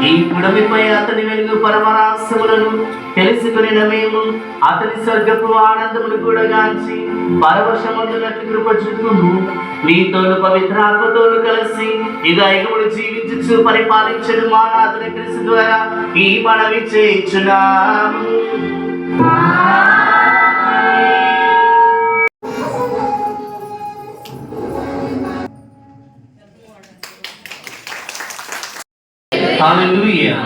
ఈ పుడమిపై అతని వెలుగు పరమరాసములను తెలుసుకుని మేము అతని స్వర్గపు ఆనందమును కూడా గాంచి పరవశమందునట్లు కృప చూపుము. మీతోను పవిత్రాత్మతోను కలిసి యుగయుగములు జీవించుచు పరిపాలించడు మా నాథుని క్రీస్తు ద్వారా ఈ మనవి చేయుచున్నాము. హల్లెలూయా.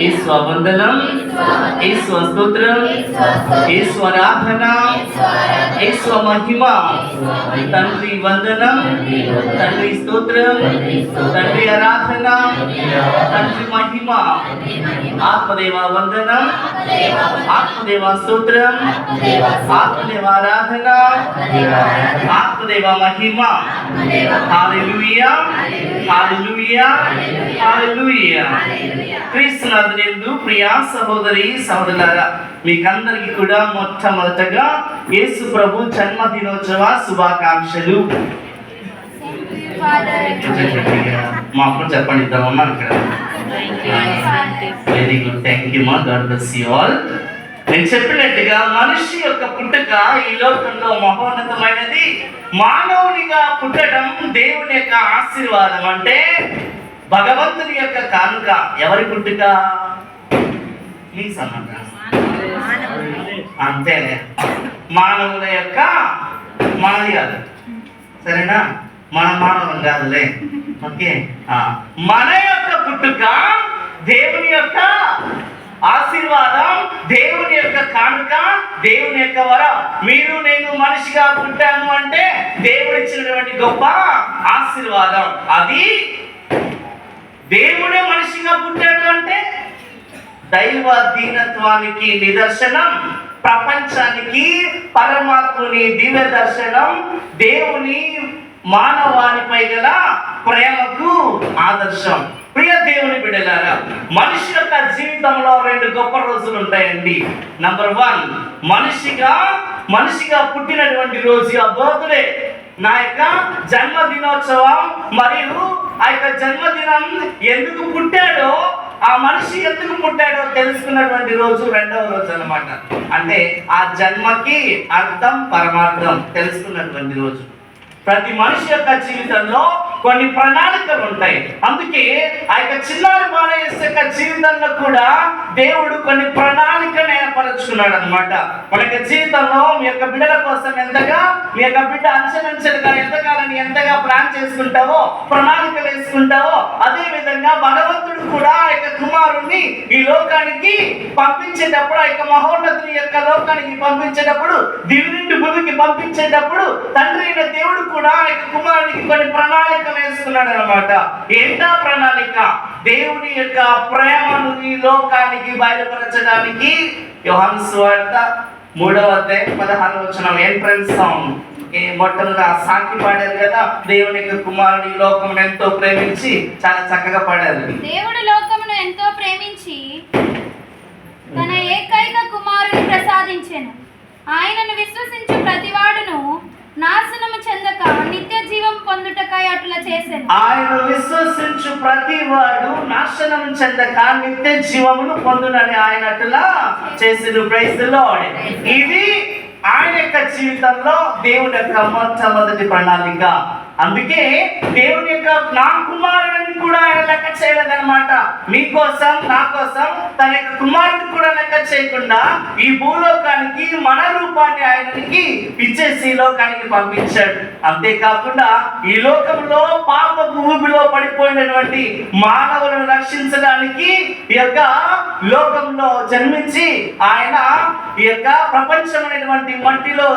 యేసు వందనం, యేసు స్తోత్రం, యేసు ఆరాధన, యేసు మహిమ. తండ్రి వందనం, తండ్రి స్తోత్రం, తండ్రి ఆరాధన, తండ్రి మహిమ. ఆత్మదేవ వందనం, ఆత్మదేవ స్తోత్రం, ఆత్మదేవ ఆరాధన, ఆత్మదేవ మహిమ. హల్లెలూయా, హల్లెలూయా, హల్లెలూయా. క్రీస్తునందు ప్రియ సహోదరి సహోదరులారా, మీకందరికి కూడా మొట్టమొదటగా యేసు ప్రభు జన్మదినోత్సవ శుభాకాంక్షలు. మాకు చెప్పండి, ఇద్దరు ఉన్నారు ఇక్కడ. వెరీ గుడ్, థ్యాంక్ యూ మా, గాడ్ బ్లెస్ యు ఆల్. నేను చెప్పినట్టుగా మనిషి యొక్క పుట్టుక ఈ లోకంలో మహోన్నతమైనది. మానవునిగా పుట్టడం దేవుని యొక్క ఆశీర్వాదం. అంటే భగవంతుని యొక్క కానుక. ఎవరి పుట్టుక? మీ సమానం అంతేనే. మానవుల యొక్క, మనది కాదు, సరేనా? మన మానవం కాదులే, ఓకే. మన యొక్క పుట్టుక దేవుని యొక్క ఆశీర్వాదం, దేవుని యొక్క కానుక, దేవుని యొక్క వరం. మీరు నేను మనిషిగా పుట్టాను అంటే దేవుడు ఇచ్చినటువంటి గొప్ప ఆశీర్వాదం. అది దేవుడే మనిషిగా పుట్టాడు అంటే దైవ దీనత్వానికి నిదర్శనం, ప్రపంచానికి పరమాత్ముని దివ్య దర్శనం, దేవుని మానవానిపై గల ప్రేమకు ఆదర్శం. ప్రియ దేవుని బిడ్డలారా, మనిషి యొక్క జీవితంలో 2 గొప్ప రోజులు ఉంటాయండి. నంబర్ 1, మనిషిగా పుట్టినటువంటి రోజు, ఆ బర్త్డే, నా యొక్క జన్మదినోత్సవం. మరియు ఆ యొక్క జన్మదినం ఎందుకు పుట్టాడో, ఆ మనిషి ఎందుకు పుట్టాడో తెలుసుకున్నటువంటి రోజు 2వ రోజు అన్నమాట. అంటే ఆ జన్మకి అర్థం పరమార్థం తెలుసుకున్నటువంటి రోజు. ప్రతి మనిషి యొక్క జీవితంలో కొన్ని ప్రణాళికలు ఉంటాయి. అందుకే ఆ యొక్క చిన్నారి బాలయ్య యొక్క జీవితంలో కూడా దేవుడు కొన్ని ప్రణాళికను ఏర్పరచుకున్నాడు అనమాట. మన యొక్క జీవితంలో మీ యొక్క బిడ్డల కోసం ఎంతగా, మీ యొక్క బిడ్డ అంచెలంచెలుగా ఎంతకాలని ఎంతగా ప్లాన్ చేసుకుంటావో, ప్రణాళికలు వేసుకుంటావో, అదే విధంగా భగవంతుడు కూడా ఆ యొక్క కుమారుణ్ణి ఈ లోకానికి పంపించేటప్పుడు, ఆ యొక్క మహోన్నతుని యొక్క లోకానికి పంపించేటప్పుడు, దివి నుండి భూమికి పంపించేటప్పుడు తండ్రి అయిన దేవుడు కూడా ఆ యొక్క కుమారునికి కొన్ని ప్రణాళిక వేసుకున్నాడు అనమాట. ఏంటా ప్రణాళిక? దేవుని యొక్క ప్రేమను ఈ లోకానికి బయలుపరచడానికి. యోహాను సువార్త 3వ అధ్యాయం 16వ వచనం ఎంట్రన్స్ సాంగ్. మొట్టమొదటిగా సాకి పాడారు కదా, దేవుని యొక్క కుమారుడు ఈ లోకమును ఎంతో ప్రేమించి. చాలా చక్కగా పాడారు. దేవుడు లోకమును ఎంతో ప్రేమించి తన ఏకైక కుమారుని ప్రసాదించెను. ఆయనను విశ్వసించు ప్రతివాడును నాశనము చెందక నిత్య జీవం పొందుటకై అట్లా చేసెను. ఆయన విశ్వసించు ప్రతివాడు నాశనం చెందక నిత్య జీవమును పొందునని ఆయన అట్లా చేసెను. Praise the lord. ఇది ఆయన యొక్క జీవితంలో దేవుని యొక్క మొట్టమొదటి ప్రణాళిక. అందుకే దేవుని యొక్క నా కుమారుడిని కూడా ఆయన లెక్క చేయలేదన్నమాట. మీకోసం, నా కోసం తన యొక్క కుమారుడిని కూడా లెక్క చేయకుండా ఈ భూలోకానికి మన రూపాన్ని ఆయనకి ఇచ్చేసి ఈ లోకానికి పంపించాడు. అంతేకాకుండా ఈ లోకంలో పాపపు ఊబిలో పడిపోయినటువంటి మానవులను రక్షించడానికి ఈ యొక్క లోకంలో జన్మించి ఆయన ఈ యొక్క ప్రపంచమైనటువంటి మట్టిలో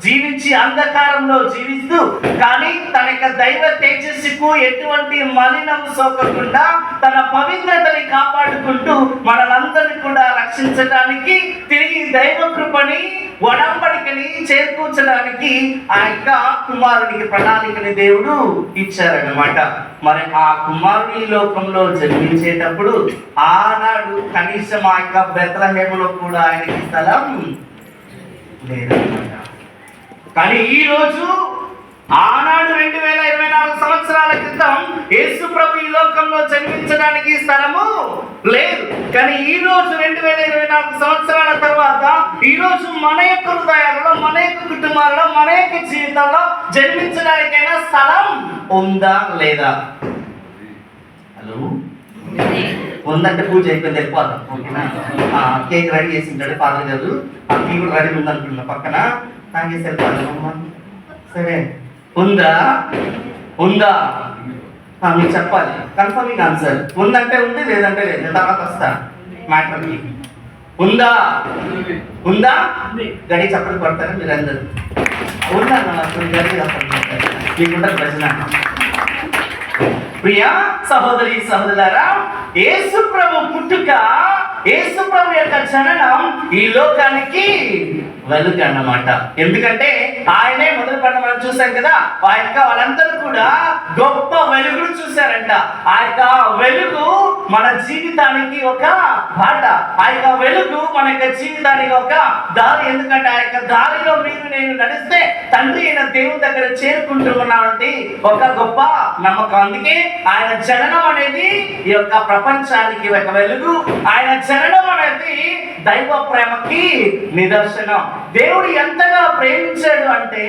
జీవించి అంధకారంలో జీవిస్తూ, కానీ తన యొక్క దైవ తేజస్సుకు ఎటువంటి మలినం సోకకుండా తన పవిత్రతని కాపాడుకుంటూ మనలందరినీ కూడా రక్షించడానికి, తిరిగి దైవ కృపని ఒడంబడికని చేకూర్చడానికి ఆ యొక్క కుమారునికి ప్రణాళికని దేవుడు ఇచ్చారన్నమాట. మరి ఆ కుమారుడు ఈ లోకంలో జన్మించేటప్పుడు ఆనాడు కనీసం ఆ యొక్క బెత్లెహేములో కూడా ఆయనకి స్థలం లేదన్నమాట. కానీ ఈ రోజు ఆనాడు 2024 సంవత్సరాల క్రితం యేసు ప్రభు ఈ లోకంలో జన్మించడానికి స్థలము లేదు. కానీ ఈ రోజు 2024 సంవత్సరాల తర్వాత ఈ రోజు మన యొక్క హృదయాలలో, మన యొక్క కుటుంబాలలో, మన యొక్క జీవితంలో జన్మించడానికైనా స్థలం ఉందా లేదా? హలో, ఉందంటే పూజ అయిపోయింది, వెళ్ళిపోతాం. ఓకేనా? కేక్ రెడీ చేసి ఉంటాడు ఫాదర్ గారు, ఆ టీ కూడా రెడీ ఉందనుకుంటున్నా పక్కన, తాగేసి వెళ్ళిపోతాం. సరే, ఉందా? ఉందా? మీకు చెప్పాలి, కన్ఫర్మింగ్ ఆన్సర్. ఉందంటే ఉంది, లేదంటే లేదు. తర్వాత వస్తా మ్యాటర్కి. ఉందా? ఉందా? గడి చెప్పలు పడతారా మీరు అందరూ? ఉందా? గడి చెప్పలు పడతారు మీకుంటే భజన. ప్రియా సహోదరి సహోదరులారా, యేసు ప్రభు పుట్టుక, యేసు ప్రభు యొక్క జననం ఈ లోకానికి వెలుగు అన్నమాట. ఎందుకంటే ఆయనే మొదలు పడిన మనం చూసాం కదా, ఆ యొక్క వాళ్ళందరూ కూడా గొప్ప వెలుగును చూశారంట. ఆ యొక్క వెలుగు మన జీవితానికి ఒక బాట, ఆ యొక్క వెలుగు మన యొక్క జీవితానికి ఒక దారి. ఎందుకంటే ఆ యొక్క దారిలో మీరు నేను నడిస్తే తండ్రి అయిన దేవుని దగ్గర చేరుకుంటున్నామంటే ఒక గొప్ప నమ్మకం. అందుకే ఆయన జననం అనేది ఈ యొక్క ప్రపంచానికి ఒక వెలుగు. ఆయన జననం అనేది దైవ ప్రేమకి నిదర్శనం. దేవుడు ఎంతగా ప్రేమించాడు అంటే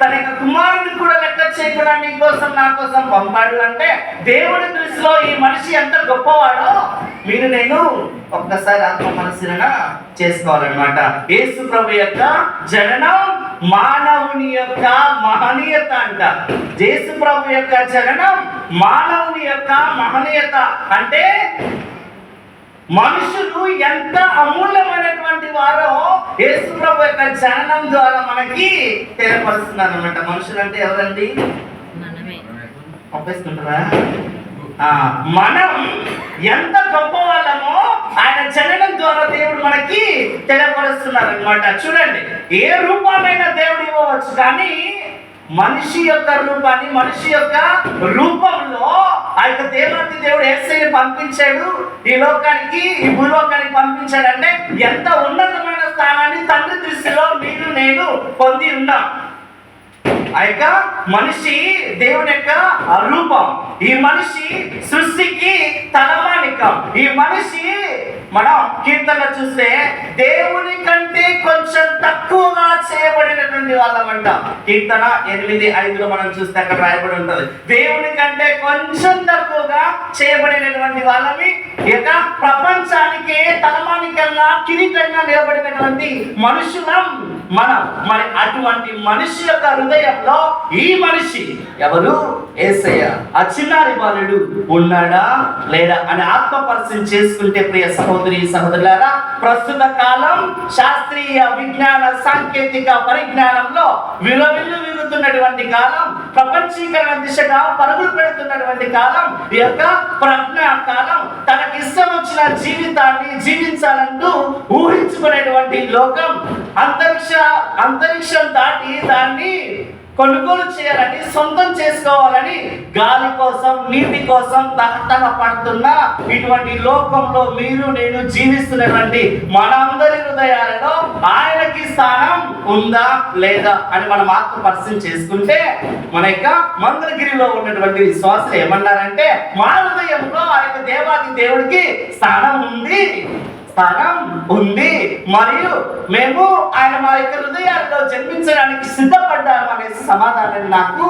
తన యొక్క కుమారుని కూడా లెక్క చేయకుండా నీ కోసం నా కోసం పంపాడు అంటే దేవుడి దృష్టిలో ఈ మనిషి ఎంత గొప్పవాడో మీరు నేను ఒక్కసారి ఆత్మ పరిశీలన చేసుకోవాలన్నమాట. యేసు ప్రభు యొక్క జననం మానవుని యొక్క మహనీయత అంట. యేసు ప్రభు యొక్క జననం మానవుని యొక్క మహనీయత అంటే మనుషులు ఎంత అమూల్యమైనటువంటి వారో యేసు ప్రభు యొక్క జననం ద్వారా మనకి తెలియపరుస్తున్నారు అన్నమాట. మనుషులు అంటే ఎవరండి? ఒప్పేసుకుంటారా? మనం ఎంత గొప్ప వాళ్ళమో ఆయన జననం ద్వారా దేవుడు మనకి తెలియపరుస్తున్నారు అన్నమాట. చూడండి, ఏ రూపాన్నైనా దేవుడు ఇవ్వవచ్చు, కానీ మనిషి యొక్క రూపాన్ని, మనిషి యొక్క రూపంలో ఆ యొక్క దేవాది దేవుడు యేసుని పంపించాడు ఈ లోకానికి, ఈ భూలోకానికి పంపించాడంటే ఎంత ఉన్నతమైన స్థానాన్ని తండ్రి దృష్టిలో మీరు నేను పొంది ఉన్నాం. ఆ యొక్క మనిషి దేవుని యొక్క రూపం. ఈ మనిషి సృష్టికి తలమానికం. ఈ మనిషి మనం కీర్తన చూస్తే దేవుని కంటే కొంచెం తక్కువగా చేయబడినటువంటి వాళ్ళమంట. కీర్తన 8:5 మనం చూస్తే అక్కడ రాయబడి ఉంటుంది, దేవుని కంటే కొంచెం తక్కువగా చేయబడినటువంటి వాళ్ళని. ఈ యొక్క ప్రపంచానికి తలమానికంగా కిరీటంగా నిలబడినటువంటి మనుషులం మనం. మరి అటువంటి మనిషి యొక్క హృదయంలో ఈ మనిషి ఎవరు? యేసయ్య. ఆ చిన్నారి బాలుడు ఉన్నాడా లేడా అని ఆత్మ పరిశీలన చేసుకుంటే ప్రియ సహోదరి సహోదరులారా, ప్రస్తుత కాలం శాస్త్రీయ విజ్ఞాన సాంకేతిక పరిజ్ఞానంలో విలువెల్లుతున్నటువంటి కాలం, ప్రపంచీకరణ దిశగా పరుగులు పెడుతున్నటువంటి కాలం, ఈ యొక్క ప్రజ్ఞా కాలం. తనకి ఇష్టం వచ్చిన జీవితాన్ని జీవించాలంటూ ఊహించుకునేటువంటి లోకం. అంతరిక్షం దాటి దాన్ని కొనుగోలు చేయాలని, సొంతం చేసుకోవాలని గాలి కోసం, నీటి కోసం తహతహ పడుతున్న ఇటువంటి లోకంలో మీరు నేను జీవిస్తున్నటువంటి మనందరి హృదయాలలో ఆయనకి స్థానం ఉందా లేదా అని మనం ఆత్మ పరిశీలన చేసుకుంటే మన యొక్క మంగళగిరిలో ఉన్నటువంటి విశ్వాసులు ఏమన్నారంటే మా హృదయంలో ఆ యొక్క దేవాది దేవుడికి స్థానం ఉంది, స్థానం ఉంది, మరియు మేము ఆయన మా యొక్క హృదయాల్లో జన్మించడానికి సిద్ధపడ్డాము అనేసి సమాధానాన్ని నాకు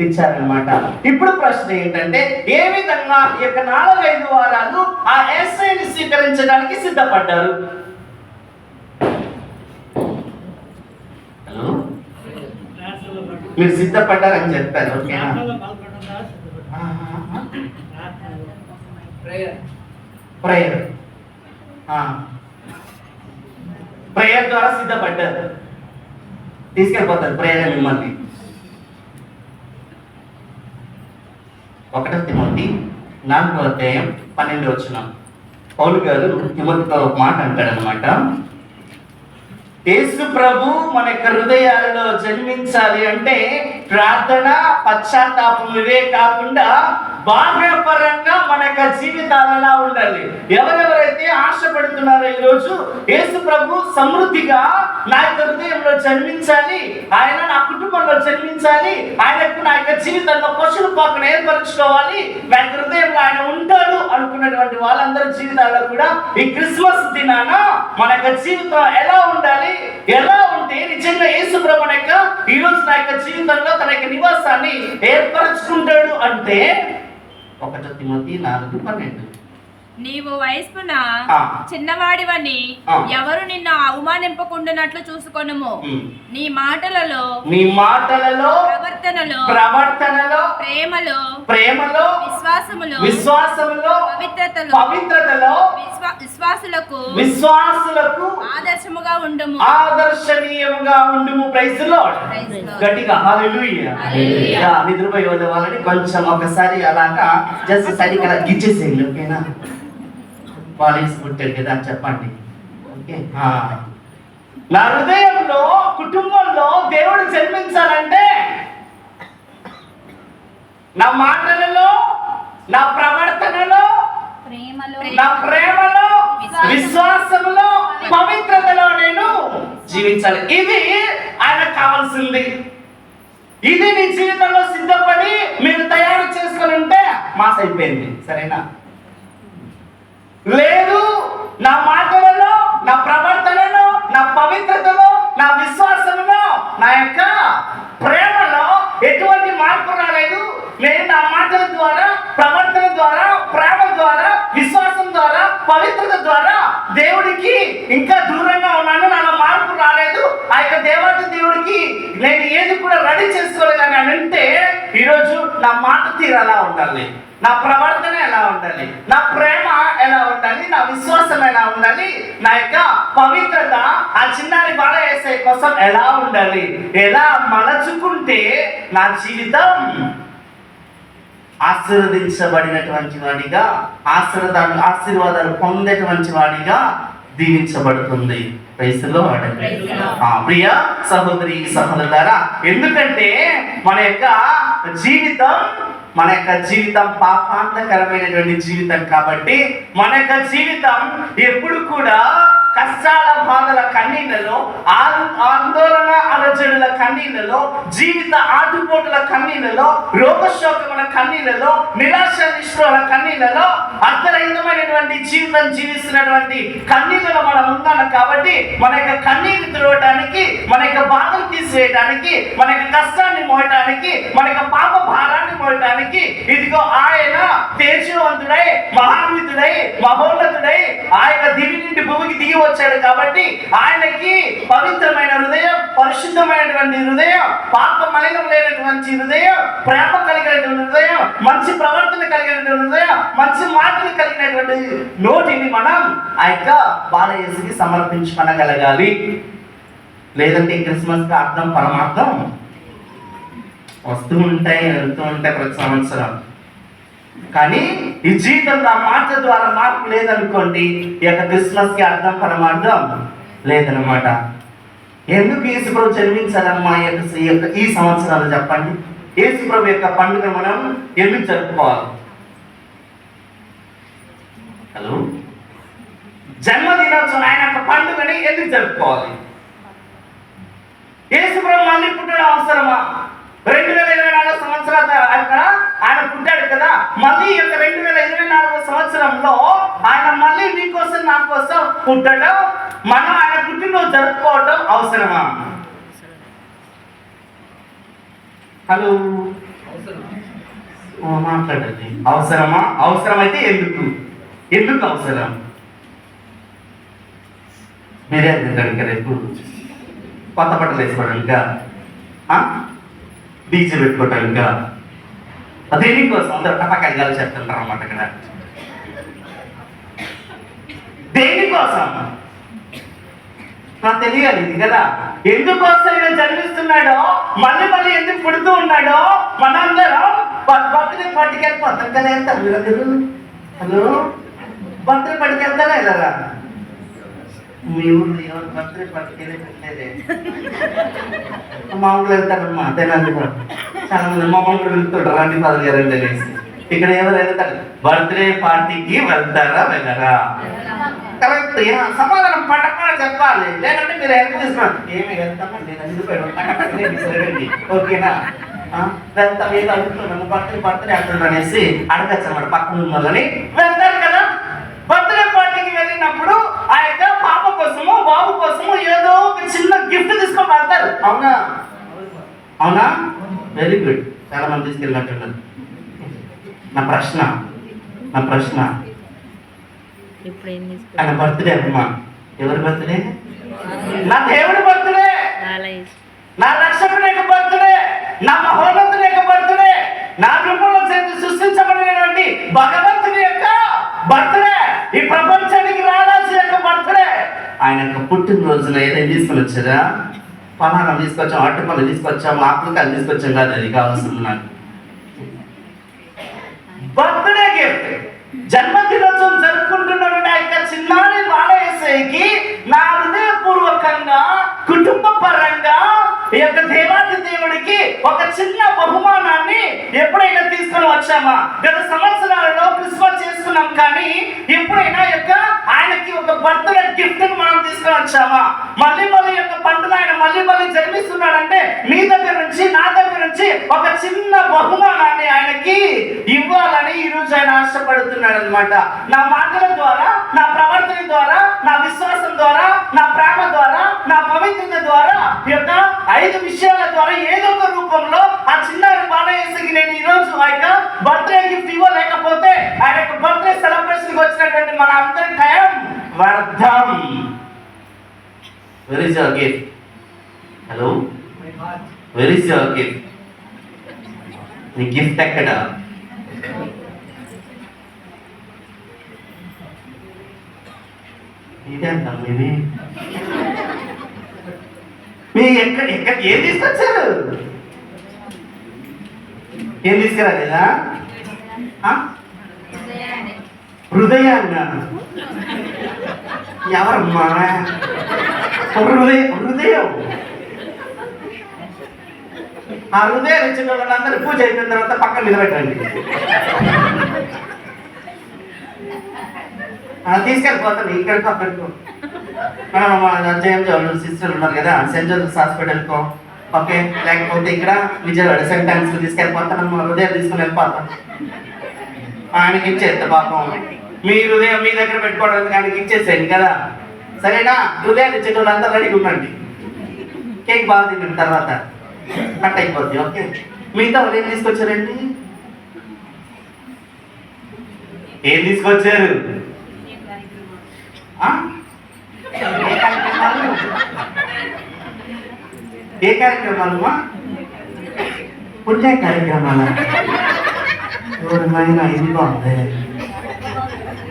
ఇచ్చారనమాట. ఇప్పుడు ప్రశ్న ఏంటంటే, ఏ విధంగా ఈ యొక్క 4-5 వారాలు ఆ యేసయ్యని స్వీకరించడానికి సిద్ధపడ్డారు? హలో, మీరు సిద్ధపడ్డారని చెప్పారు. ఓకేనా? ప్రేయర్ ప్రేయర్ ద్వారా సిద్ధపడ్డారు. తీసుకెళ్ళిపోతారు ప్రేయర్ మిమ్మల్ని. 1 తిమోతి 4:12 పౌలు గారు తిమోతితో ఒక మాట అంటాడనమాట. యేసు ప్రభు మన యొక్క హృదయాలలో జన్మించాలి అంటే ప్రార్థన, పశ్చాత్తాపం ఇవే కాకుండా బాహ్యపరంగా మన యొక్క జీవితాలు ఎలా ఉండాలి. ఎవరెవరైతే ఆశపడుతున్నారో ఈరోజు యేసు ప్రభు సమృద్ధిగా నా యొక్క హృదయంలో జన్మించాలి, ఆయన నా కుటుంబంలో జన్మించాలి, ఆయనకు నా యొక్క జీవితంలో పశువుల పాకను ఏర్పరచుకోవాలి, నా యొక్క హృదయంలో ఆయన ఉంటాడు అనుకున్నటువంటి వాళ్ళందరి జీవితాల్లో కూడా ఈ క్రిస్మస్ దినాన మన యొక్క జీవితం ఎలా ఉండాలి, ఎలా ఉంటే నిజంగా యేసు ప్రభు మన యొక్క ఈరోజు నా యొక్క జీవితంలో తన యొక్క నివాసాన్ని ఏర్పరచుకుంటాడు అంటే 1 తిమోతి 4:12. నీవు వయస్సున చిన్నవాడివని ఎవరు నిన్ను అవమానింపకుండానట్లు చూసుకొనుము. నీ మాటలలో ప్రవర్తనలో ప్రేమలో విశ్వాసములో పవిత్రతలో విశ్వాసులకు ఆదర్శనీయముగా ఉండుము. Praise the lord. గట్టిగా హల్లెలూయా. నిద్రపోయి వాళ్ళని కొంచెం ఒకసారి అలాగా జస్ట్ సరిగ్గా గిచ్చేసేయండి. ఓకేనా? పాలిస్ పుట్టాడు కదా అని చెప్పండి. ఓకే. నా హృదయంలో కుటుంబంలో దేవుడు జన్మించాలంటే నా మాటలలో, నా ప్రవర్తనలో, నా ప్రేమలో, విశ్వాసంలో, పవిత్రతలో నేను జీవించాలి. ఇది ఆయనకు కావాల్సింది. ఇది నీ జీవితంలో సిద్ధపడి మీరు తయారు చేసుకొని ఉంటే మాస్ అయిపోయింది. సరేనా? లేదు, నా మాటలలో, నా ప్రవర్తనలో, నా పవిత్రతలో, నా విశ్వాసంలో, నా యొక్క ప్రేమలో ఎటువంటి మార్పు రాలేదు. నేను నా మాటల ద్వారా, ప్రవర్తన ద్వారా, ప్రేమ ద్వారా, విశ్వాసం ద్వారా, పవిత్రత ద్వారా దేవుడికి ఇంకా దూరంగా ఉన్నాను, నాలో మార్పు రాలేదు, ఆ యొక్క దేవాది దేవుడికి నేను ఏది కూడా రెడీ చేసుకోలేదని అని అంటే ఈరోజు నా మాట తీరు ఎలా ఉండాలి, నా ప్రవర్తన ఎలా ఉండాలి, నా ప్రేమ ఎలా ఉండాలి, నా విశ్వాసం ఎలా ఉండాలి, నా యొక్క పవిత్రత ఆ చిన్నారి బాల యేసయ్య కోసం ఎలా ఉండాలి, ఎలా మలచుకుంటే నా జీవితం ఆశీర్వదించబడినటువంటి వాడిగా, ఆశీర్వాదాలు పొందేటువంటి వాడిగా దీవించబడుతుంది. ప్రైజ్లో ప్రియ సహోదరి సహోదరులారా, ఎందుకంటే మన యొక్క జీవితం పాపాంతకరమైనటువంటి జీవితం కాబట్టి మన యొక్క జీవితం ఎప్పుడు కూడా కష్టాల బాధల కన్నీళ్లలో, ఆందోళన అలజడుల కన్నీళ్లలో, జీవిత ఆటుపోటుల కన్నీళ్లలో, రోగశోకముల కన్నీళ్లలో, నిరాశ నిష్ఠుల కన్నీళ్లలో, అర్థరహితమైనటువంటి జీవితం జీవిస్తున్నటువంటి కన్నీళ్లలో మనం ఉన్నాం కాబట్టి మన యొక్క కన్నీరు తుడవడానికి, మన యొక్క బాధలు తీసివేయడానికి, మన యొక్క కష్టాన్ని మోయటానికి, మన యొక్క పాప భారాన్ని మోయటానికి ఇదిగో ఆయన తేజవంతుడై, మహాన్వితుడై, మహోన్నతుడై ఆ యొక్క దివి నుండి భూమికి దిగి వచ్చాడు కాబట్టి ఆయనకి పవిత్రమైన హృదయం, పరిశుద్ధమైనటువంటి హృదయం, పాప మలినం లేనటువంటి హృదయం, ప్రేమ కలిగినటువంటి హృదయం, మంచి ప్రవర్తన కలిగినటువంటి హృదయం, మంచి మాటలు కలిగినటువంటి నోటిని మనం ఆ యొక్క బాలయేసుకి సమర్పించుకొనగలగాలి. లేదంటే క్రిస్మస్ కి అర్థం పరమార్థం వస్తూ ఉంటాయి, వెళ్తూ ఉంటాయి ప్రతి సంవత్సరం. కానీ ఈ జీవితంలో ఆ మాట ద్వారా మార్పు లేదనుకోండి, ఈ యొక్క క్రిస్మస్ కి అర్థం పరమార్థం లేదనమాట. ఎందుకు యేసుప్రభు జన్మించాలమ్మా ఈ సంవత్సరాలు చెప్పండి? యేసుప్రభు యొక్క పండుగ మనం ఎందుకు జరుపుకోవాలి? హలో, జన్మదినోత్సవం ఆయన యొక్క పండుగని ఎందుకు జరుపుకోవాలి? యేసుప్రభు మళ్ళీ పుట్టడం అవసరమా? 2024 సంవత్సరాల ఆయన పుట్టాడు కదా, మళ్ళీ ఈ యొక్క 2024 సంవత్సరంలో ఆయన మళ్ళీ మీకోసం నా కోసం పుట్టడం, మనం ఆయన పుట్టినరోజు జరుపుకోవడం అవసరమా? హలో, మాట్లాడండి. అవసరమా? అవసరమైతే ఎందుకు అవసరం? మీరే తినడానికి, రేపు కొత్త బట్టలు వేసుకోవడానికా, డీజే పెట్టుకోవటానికా? దేనికోసం? అందరు టపాకాయలు చెప్తుంటారు అన్నమాట ఇక్కడ. దేనికోసం నాకు తెలియాలి ఇది కదా. ఎందుకోసం ఈయన జన్మిస్తున్నాడో, మళ్ళీ ఎందుకు పుడుతూ ఉన్నాడో మనందరం బర్త్డే పట్టుకెళ్ళిపోతాం కదా. వెళ్తారు మీరందరూ? హలో, బర్త్డే పట్టుకెళ్తారా వెళ్ళరా? మీ ఊళ్ళో ఎవరు బర్త్డే పట్టుకెళ్ళి పెట్టలేదే? మామూలు వెళ్తారమ్మా. తెలంగాణ చాలా మంది మామూలు వెళ్తుంటారు, రండి 10 అనేసి. ఇక్కడ ఎవరు వెళ్తారు? బర్త్డే పార్టీకి వెళ్తారా వెళ్ళరా? కరెక్ట్. సమాధానం పట్టకుండా చెప్పాలి, లేదంటే మీరు హెల్ప్ తీసుకున్నారు. ఏమి వెళ్తామా నేను వెళ్ళిపోయాడు, ఓకేనా? వెళ్తాం, ఏదో అడుగుతున్నాను, బర్త్డే అంటున్నాను అనేసి అడగచ్చు అన్నమాట పక్కన ఉన్న వాళ్ళని. వెళ్తారు కదా. బర్త్డే పార్టీకి వెళ్ళినప్పుడు ఆ యొక్క పాప కోసము బాబు కోసము ఏదో ఒక చిన్న గిఫ్ట్ తీసుకొని వెళ్తారు. అవునా? అవునా? Very good. చాలా మంది తీసుకెళ్ళినట్టున్నారు. నా ప్రశ్న ఆయన బర్త్డే అమ్మా, ఎవరి బర్త్డే? నా దేవుడి బర్త్డే, నా రక్షకుడి యొక్క బర్త్డే, నా మహోన్నతుని యొక్క బర్త్డే, నా రూపంలో సృష్టించబడినటువంటి భగవంతుని యొక్క బర్త్డే, ఈ ప్రపంచానికి రావాల్సిన యొక్క బర్త్డే. ఆయన యొక్క పుట్టినరోజున ఏదైనా తీసుకొని వచ్చారా? పలానా తీసుకొచ్చాం, అరటిపళ్ళు తీసుకొచ్చాం, ఆకులకాయలు తీసుకొచ్చాం కాదు. అది కావాల్సింది నాకు బర్త్డే గిఫ్ట్. జన్మదినోత్సవం జరుపుకుంటున్నటువంటి ఆ యొక్క చిన్నారి బాలయేసయ్యకి నా హృదయపూర్వకంగా కుటుంబ పరంగా ఈ యొక్క దేవాది దేవుడికి ఒక చిన్న బహుమానాన్ని ఎప్పుడైనా తీసుకొని వచ్చామా? గత సంవత్సరాలలో క్రిస్మస్ చేసుకున్నాం, కానీ ఎప్పుడైనా యొక్క ఆయనకి ఒక బర్త్డే గిఫ్ట్ మనం తీసుకొని వచ్చామా? మళ్ళీ యొక్క పండుగ ఆయన మళ్ళీ జన్మిస్తున్నాడంటే మీ దగ్గర నుంచి నా దగ్గర నుంచి ఒక చిన్న బహుమానాన్ని ఆయనకి ఇవ్వాలని ఈ రోజు ఆయన ఆశపడుతున్నాడు అనమాట. నా మాటల ద్వారా, నా ప్రవర్తన ద్వారా, నా విశ్వాసం ద్వారా, నా ప్రేమ ద్వారా, నా పవిత్రత ద్వారా, ఈ యొక్క 5 విషయాల ద్వారా ఏదో ఒక రూపంలో ఆ చిన్నారి బాలయేసయ్యకి నేను ఈ రోజు ఆ యొక్క బర్త్డే గిఫ్ట్ ఇవ్వలేకపోతే ఆయన యొక్క బర్త్డే సెలబ్రేషన్ వచ్చినటువంటి మన అందరి టైం వ్యర్థం. Where is your gift? Hello, where is your gift? నీ గిఫ్ట్ ఎక్కడ? ఇదేంటమ్మా ఇది? మీ ఎక్కడ ఏం తీసుకొచ్చారు? ఏం తీసుకురాలేదా? హృదయాన్న ఎవరమ్మా? హృదయం. ఆ హృదయం ఇచ్చిన వాళ్ళందరూ పూజ అయిపోయిన తర్వాత పక్కన నిలబెట్టండి. తీసుకెళ్ళిపోతాను ఇక్కడికో అక్కడికో. సిస్టర్ ఉన్నారు కదా, సెంట్ జోసెఫ్ హాస్పిటల్కో, ఓకే, లేకపోతే ఇక్కడ విజయవాడ సెంట్ టైమ్స్ తీసుకెళ్ళిపోతాను. హృదయం తీసుకుని వెళ్ళిపోతాను. ఆయనకి ఇచ్చేస్తా పాపం. మీ హృదయం మీ దగ్గర పెట్టుకోవడానికి ఆయనకి ఇచ్చేసేయండి కదా, సరేనా? హృదయాన్ని ఇచ్చేటోళ్ళు అంతా రెడీగా ఉండండి. కేక్ బాగా తిన్న తర్వాత కట్ అయిపోద్ది, ఓకే? మిగతా వాళ్ళు ఏం తీసుకొచ్చారండి? ఏం తీసుకొచ్చారు? ఏ కార్యక్రమాలు? పుణ్య కార్యక్రమాల? ఇది బాగుంది.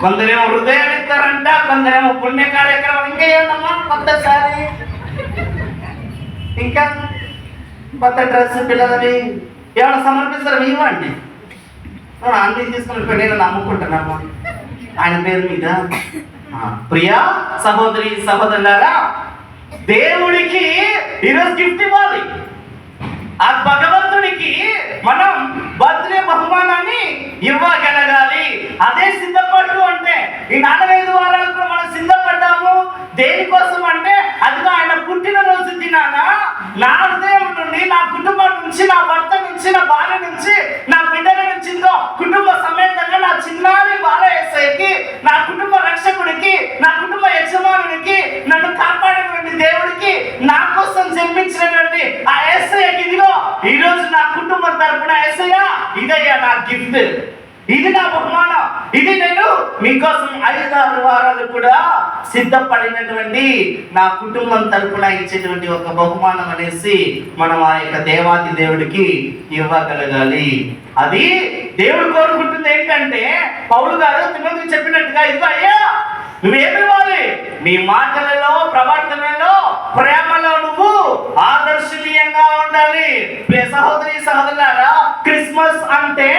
కొందరేమో హృదయం ఇస్తారంట, కొందరేమో పుణ్య కార్యక్రమం. ఇంకా ఏమమ్మా కొత్తసారి? ఇంకా కొత్త డ్రెస్ పిల్లలని ఏమైనా సమర్పిస్తారు? ఇవ్వండి. అన్ని తీసుకుని నేను నమ్ముకుంటున్నాము ఆయన పేరు మీద. ప్రియా సహోదరి సహోదరులారా, దేవుడికి ఈరోజు గిఫ్ట్ ఇవ్వాలి. ఆ భగవంతుడికి మనం బర్త్డే బహుమానాన్ని ఇవ్వగలగాలి. అదే సిద్ధపడ్డు అంటే ఈ 4-5 వారాలు కూడా మనం సిద్ధపడ్డాము. దేనికోసం అంటే అదిగో ఆయన పుట్టినరోజు దినాన నా హృదయం నుండి, నా కుటుంబం నుంచి, నా భర్త నుంచి, నా భార్య నుంచి, నా బిడ్డల నుంచి, కుటుంబ సమేతంగా నా చిన్నారి బాలయేసయ్యకి, నా కుటుంబ రక్షకుడికి, నా కుటుంబ యజమానునికి, నన్ను కాపాడినటువంటి దేవుడికి, నా కోసం జన్మించినటువంటి ఆ యేసయ్యకి ఇదిగో ఈ రోజు నా కుటుంబం తరపున యేసయ్య ఇదయ్యా నా గిఫ్ట్, ఇది నా బహుమానం, ఇది నేను మీకోసం 5-6 వారాలు కూడా సిద్ధపడినటువంటి నా కుటుంబం తరపున ఇచ్చేటువంటి ఒక బహుమానం అనేసి మనం ఆ యొక్క దేవాది దేవుడికి ఇవ్వగలగాలి. అది దేవుడు కోరుకుంటుంది ఏంటంటే, పౌలు గారు తిమోతికి చెప్పినట్టుగా, ఇదిగో అయ్యా నువ్వేమి ఇవ్వాలి? నీ మాటలలో, ప్రవర్తనలో, ప్రేమలో నువ్వు ఆదర్శనీయంగా ఉండాలి. ప్రియ సహోదరి సహోదరులారా, క్రిస్మస్ అంటే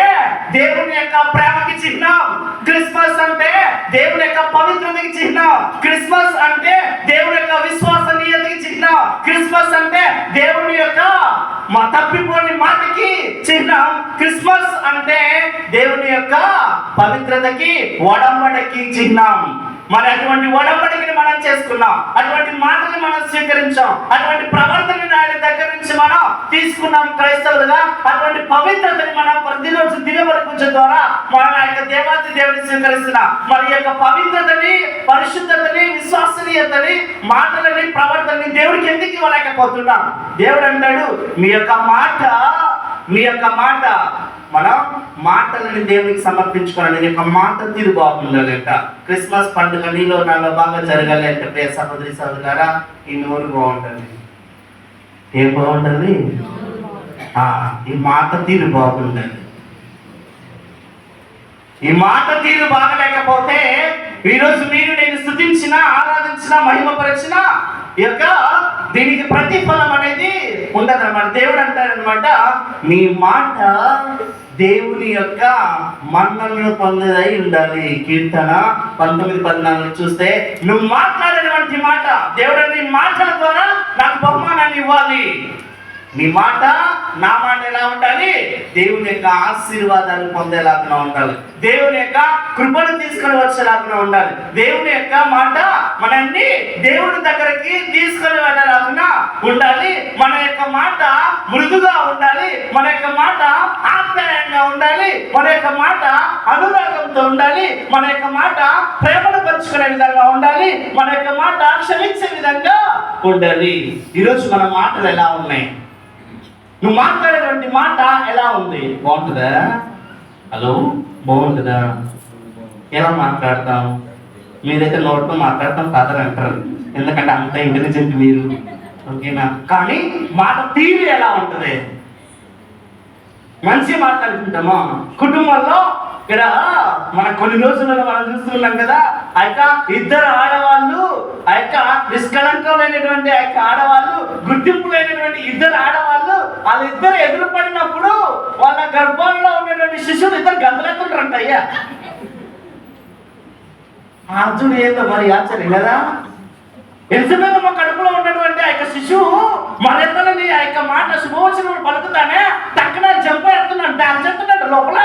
దేవుని యొక్క ప్రేమకి చిహ్నం. క్రిస్మస్ అంటే దేవుని యొక్క పవిత్రతకి చిహ్నం. క్రిస్మస్ అంటే దేవుని యొక్క విశ్వసనీయతకి చిహ్నం. క్రిస్మస్ అంటే దేవుని యొక్క తప్పిపోని మాటకి చిహ్నం. క్రిస్మస్ అంటే దేవుని యొక్క పవిత్రతకి ఒడంబడికి చిహ్నం. మరి అటువంటి ఒడంబడికని మనం చేసుకున్నాం, అటువంటి మాటని మనం స్వీకరించాం, అటువంటి ప్రవర్తనని ఆయన దగ్గర నుంచి మనం తీసుకున్నాం క్రైస్తవులుగా. అటువంటి పవిత్రతని మనం ప్రతిరోజు దివ్యబలిపూజ ద్వారా మనం ఆ యొక్క దేవాది దేవుని స్వీకరిస్తున్నాం. మరి యొక్క పవిత్రతని, పరిశుద్ధతని, విశ్వసనీయతని, మాటలని, ప్రవర్తనని దేవుడికి ఎందుకు ఇవ్వలేకపోతున్నాం? దేవుడు అంటాడు, మీ యొక్క మాట మనం మాటలని దేవునికి సమర్పించుకోవాలి. నీ యొక్క మాట తీరు బాగుండాలంట. క్రిస్మస్ పండుగ నీలో నాలో బాగా జరగాలి అంటే ప్రియ సహోదరి సహోదరులారా, ఈ నోరు బాగుండాలి. ఏం బాగుండాలి? ఈ మాట తీరు బాగుండాలి. ఈ మాట తీరు బాగలేకపోతే ఈరోజు మీరు నేను స్తుతించిన, ఆరాధించిన, మహిమపరిచిన ఈ యొక్క దీనికి ప్రతిఫలం అనేది ఉండదన్నమాట. దేవుడు అంటారనమాట, నీ మాట దేవుని యొక్క మన్ననను పొందేదై ఉండాలి. కీర్తన 19:14 చూస్తే, నువ్వు మాట్లాడేటువంటి మాట దేవుడు నీ మాటల ద్వారా నాకు బహుమానాన్ని ఇవ్వాలి. నీ మాట నా మాట ఎలా ఉండాలి? దేవుని యొక్క ఆశీర్వాదాలు పొందేలాగా ఉండాలి. దేవుని యొక్క కృపను తీసుకొని వచ్చేలాగా ఉండాలి. దేవుని యొక్క మాట మనల్ని దేవుడి దగ్గరికి తీసుకొని వెళ్ళేలాగా ఉండాలి. మన యొక్క మాట మృదుగా ఉండాలి. మన యొక్క మాట ఆప్యాయంగా ఉండాలి. మన యొక్క మాట అనురాగంతో ఉండాలి. మన యొక్క మాట ప్రేమను పంచుకునే విధంగా ఉండాలి. మన యొక్క మాట క్షమించే విధంగా ఉండాలి. ఈరోజు మన మాటలు ఎలా ఉన్నాయి? నువ్వు మాట్లాడేటువంటి మాట ఎలా ఉంది? బాగుంటుందా? హలో, బాగుంటుందా? ఎలా మాట్లాడతాం? మీరైతే నోటితో మాట్లాడతాం ఫాదర్ అంటారు, ఎందుకంటే అంత ఇంటెలిజెంట్ మీరు, ఓకేనా? కానీ మాట తీరు ఎలా ఉంటుంది? మంచిగా మాట్లాడుకుంటామా? కుటుంబంలో ఇక్కడ మన కొన్ని రోజులలో మనం చూస్తున్నాం కదా, ఆ యొక్క ఇద్దరు ఆడవాళ్ళు, ఆ యొక్క నిష్కలంకమైనటువంటి ఆ యొక్క ఆడవాళ్ళు, గుర్తింపు లేనటువంటి ఇద్దరు ఆడవాళ్ళు, వాళ్ళిద్దరు ఎదురుపడినప్పుడు వాళ్ళ గర్భంలో ఉన్నటువంటి శిశువులు ఇద్దరు గంతలెత్తుంటారంట. అయ్యా అర్జునుడు ఏందో మరి ఆశ్చర్యం కదా. ఎలిజబెత్ కడుపులో ఉన్నటువంటి ఆ యొక్క శిశువు మరెత్తలని ఆ యొక్క మాట శుభవచనం పలుకుతానే టక్కున జంప ఎత్తున్నాడు, డాన్స్ ఎత్తున్నాడు లోపల.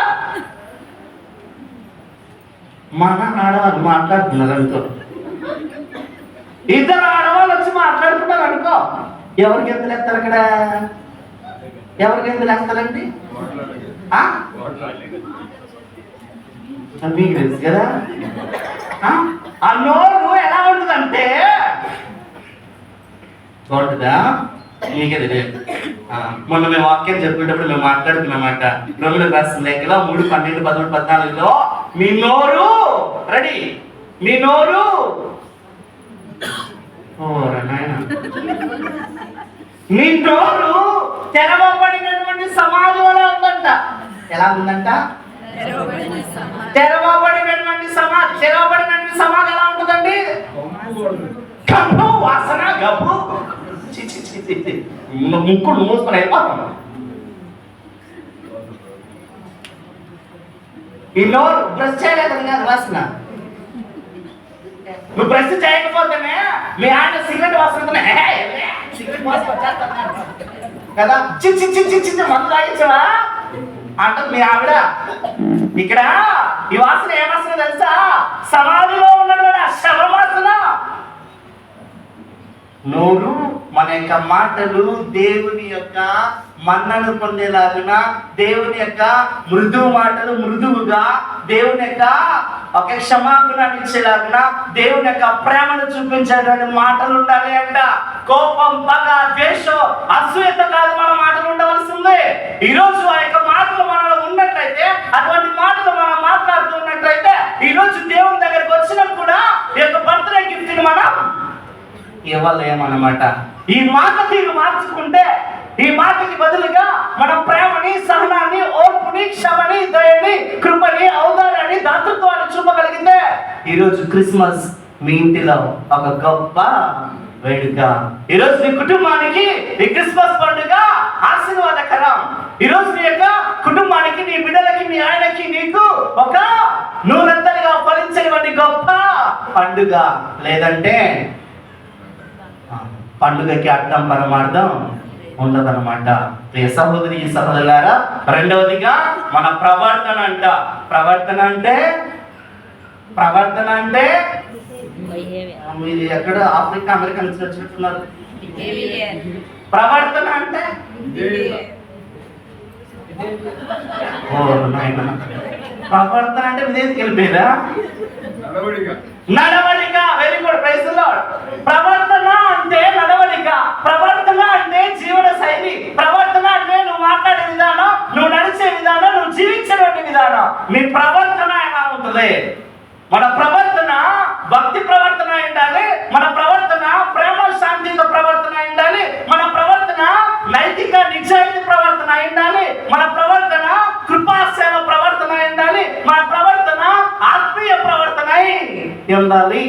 మన ఆడవాళ్ళు మాట్లాడుతున్నారు అనుకో, ఇద్దరు ఆడవాళ్ళు వచ్చి మాట్లాడుతున్నారు అనుకో, ఎవరికి ఎంతలు వేస్తారు? అక్కడ ఎవరికి ఎంతలు వేస్తారండి? మీకు తెలుసు కదా. ఆ నోరు ఎలా ఉంటుందంటే బాగుంటుందా? మీకే తెలియదు. మొన్న మేము వాక్యం చెప్పేటప్పుడు మేము మాట్లాడుకున్నమాట. రోమిలకు రాసిన లేఖలో 3:12-13-14 మీ నోరు రెడీ, మీ నోరు మీ నోరు తెరవబడినటువంటి సమాజంలో ఉందంట. ఎలా ఉందంట? తెరవబడినటువంటి సమాజం ఎలా ఉంటుందండి? గబ్బు వాసన, గబ్బు, ముక్కుడు మూసుకొని అయిపోతాం. ఈ నోరు బ్రష్ చేయలేదని కాదు వాసన. నువ్వు బ్రష్ చేయకపోతేనే మీ ఆయన సిగరెట్ వాసన కదా, చిచ్చి చిచ్చి చిచ్చి మందు తాగించవా అంటుంది మీ ఆవిడ. ఇక్కడ ఈ వాసన ఏ వాసన తెలుసా? సమాధిలో ఉన్నటువంటి శవ వాసన. నోరు, మన యొక్క మాటలు దేవుని యొక్క మన్నను పొందేలాగున, దేవుని యొక్క మృదువు మాటలు మృదువుగా, దేవుని యొక్క ఒక క్షమాపణను ఇచ్చేలాగున, దేవుని యొక్క ప్రేమను చూపించేటువంటి మాటలు ఉండాలి అంట. కోపం, పగ, ద్వేషం, అసూయత కాదు మన మాటలు ఉండవలసిందే. ఈరోజు ఆ యొక్క మాటలు మనలో ఉన్నట్లయితే, అటువంటి మాటలు మనం మాట్లాడుతున్నట్లయితే, ఈరోజు దేవుని దగ్గరికి వచ్చినా కూడా ఈ యొక్క బర్త్డే గిఫ్ట్ ని మనం ఇవ్వలేమన్నమాట. ఈ మాట తీరు మార్చుకుంటే, ఈ మాటకి బదులుగా మనం ప్రేమని, సహనాన్ని, ఓర్పుని, క్షమని, దయని, కృపని, ఔదార్యాన్ని, దాతృత్వాన్ని చూపగలిగితే ఈరోజు క్రిస్మస్ మీ ఇంటిలో ఒక గొప్ప వేడుక. ఈరోజు మీ కుటుంబానికి ఈ క్రిస్మస్ పండుగ ఆశీర్వాదకరం. ఈరోజు మీ యొక్క కుటుంబానికి, నీ బిడ్డలకి, మీ ఆయనకి, నీకు ఒక నూరంతలుగా ఫలించేటువంటి గొప్ప పండుగ, లేదంటే పండుగకి అర్థం పరమార్థం ఉండదన్నమాట. ప్రియ సహోదరి సహోదరులారా, రెండవదిగా మన ప్రవర్తన అంట. ప్రవర్తన అంటే మీరు ఎక్కడ ఆఫ్రికా అమెరికా నుంచి వచ్చినట్టున్నారు. ప్రవర్తన అంటే ప్రవర్తన అంటే విదేశీకి వెళ్ళిపోయారా? నడవడిక. Very good, praise the lord. ప్రవర్తన అంటే నడవడిక, ప్రవర్తన అంటే జీవన శైలి, ప్రవర్తన అంటే నువ్వు మాట్లాడే విధానం, నువ్వు నడిచే విధానం, నువ్వు జీవించేటువంటి విధానం. నీ ప్రవర్తన ఎలా ఉంటుంది? మన ప్రవర్తన భక్తి ప్రవర్తన ఉండాలి, మన ప్రవర్తన ప్రేమ శాంతితో ప్రవర్తన ఉండాలి, మన ప్రవర్తన నైతిక నిజాయితీ ప్రవర్తన ఉండాలి, మన ప్రవర్తన కృపాసేవ ప్రవర్తన ఉండాలి, మన ప్రవర్తన ఆత్మీయ ప్రవర్తన ఉండాలి.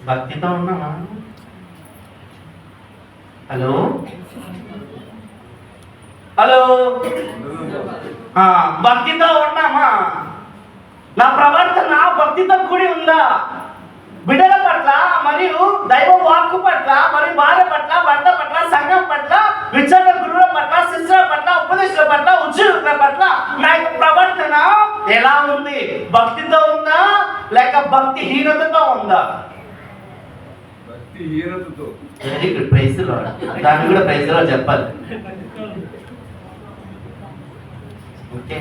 భక్తితో ఉన్నామా? హలో హలో భక్తితో ఉన్నామా? నా ప్రవర్తన భక్తితో కూడి ఉందా? బిడ్డల పట్ల మరియు దైవ వాక్కు పట్ల మరియు భార్య పట్ల, భర్త పట్ల, సంఘం పట్ల, విచారణ గురువుల పట్ల, శిష్యుల పట్ల, ఉపదేశాల పట్ల, ఉద్యోగుల పట్ల నా యొక్క ప్రవర్తన ఎలా ఉంది? భక్తితో ఉందా లేక భక్తిహీనతతో ఉందా? Very good, praise the lord. దాన్ని కూడా ప్రైజ్ ది లార్డ్ చెప్పాలి. ఓకే,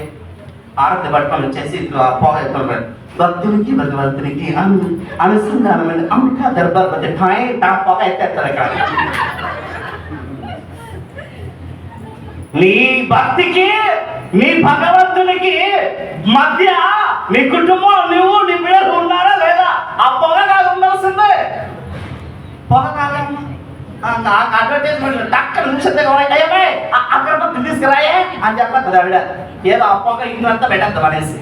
ఆరతి పట్టుకొని వచ్చేసి ఇట్లా పోగొట్టుకుంటారు. భక్తునికి భగవంతునికి అనుసంధానమైన అంకా దర్బార్ మధ్య పొగ ఎత్తేస్తారు ఇక్కడ. నీ భక్తికి నీ భగవంతునికి మధ్య నీ కుటుంబం, నువ్వు నీ బిడ్డలు ఉన్నారా లేదా? ఆ పొగ కాదు ఉండాల్సిందే. పొగ కాదు అడ్వర్టైజ్మెంట్ టక్కన నిమిషం అగరబత్తి తీసుకురాయే అని చెప్పదు ఆవిడ. ఏదో ఆ పొగ ఇన్నంతా పెట్టద్దాం అనేసి.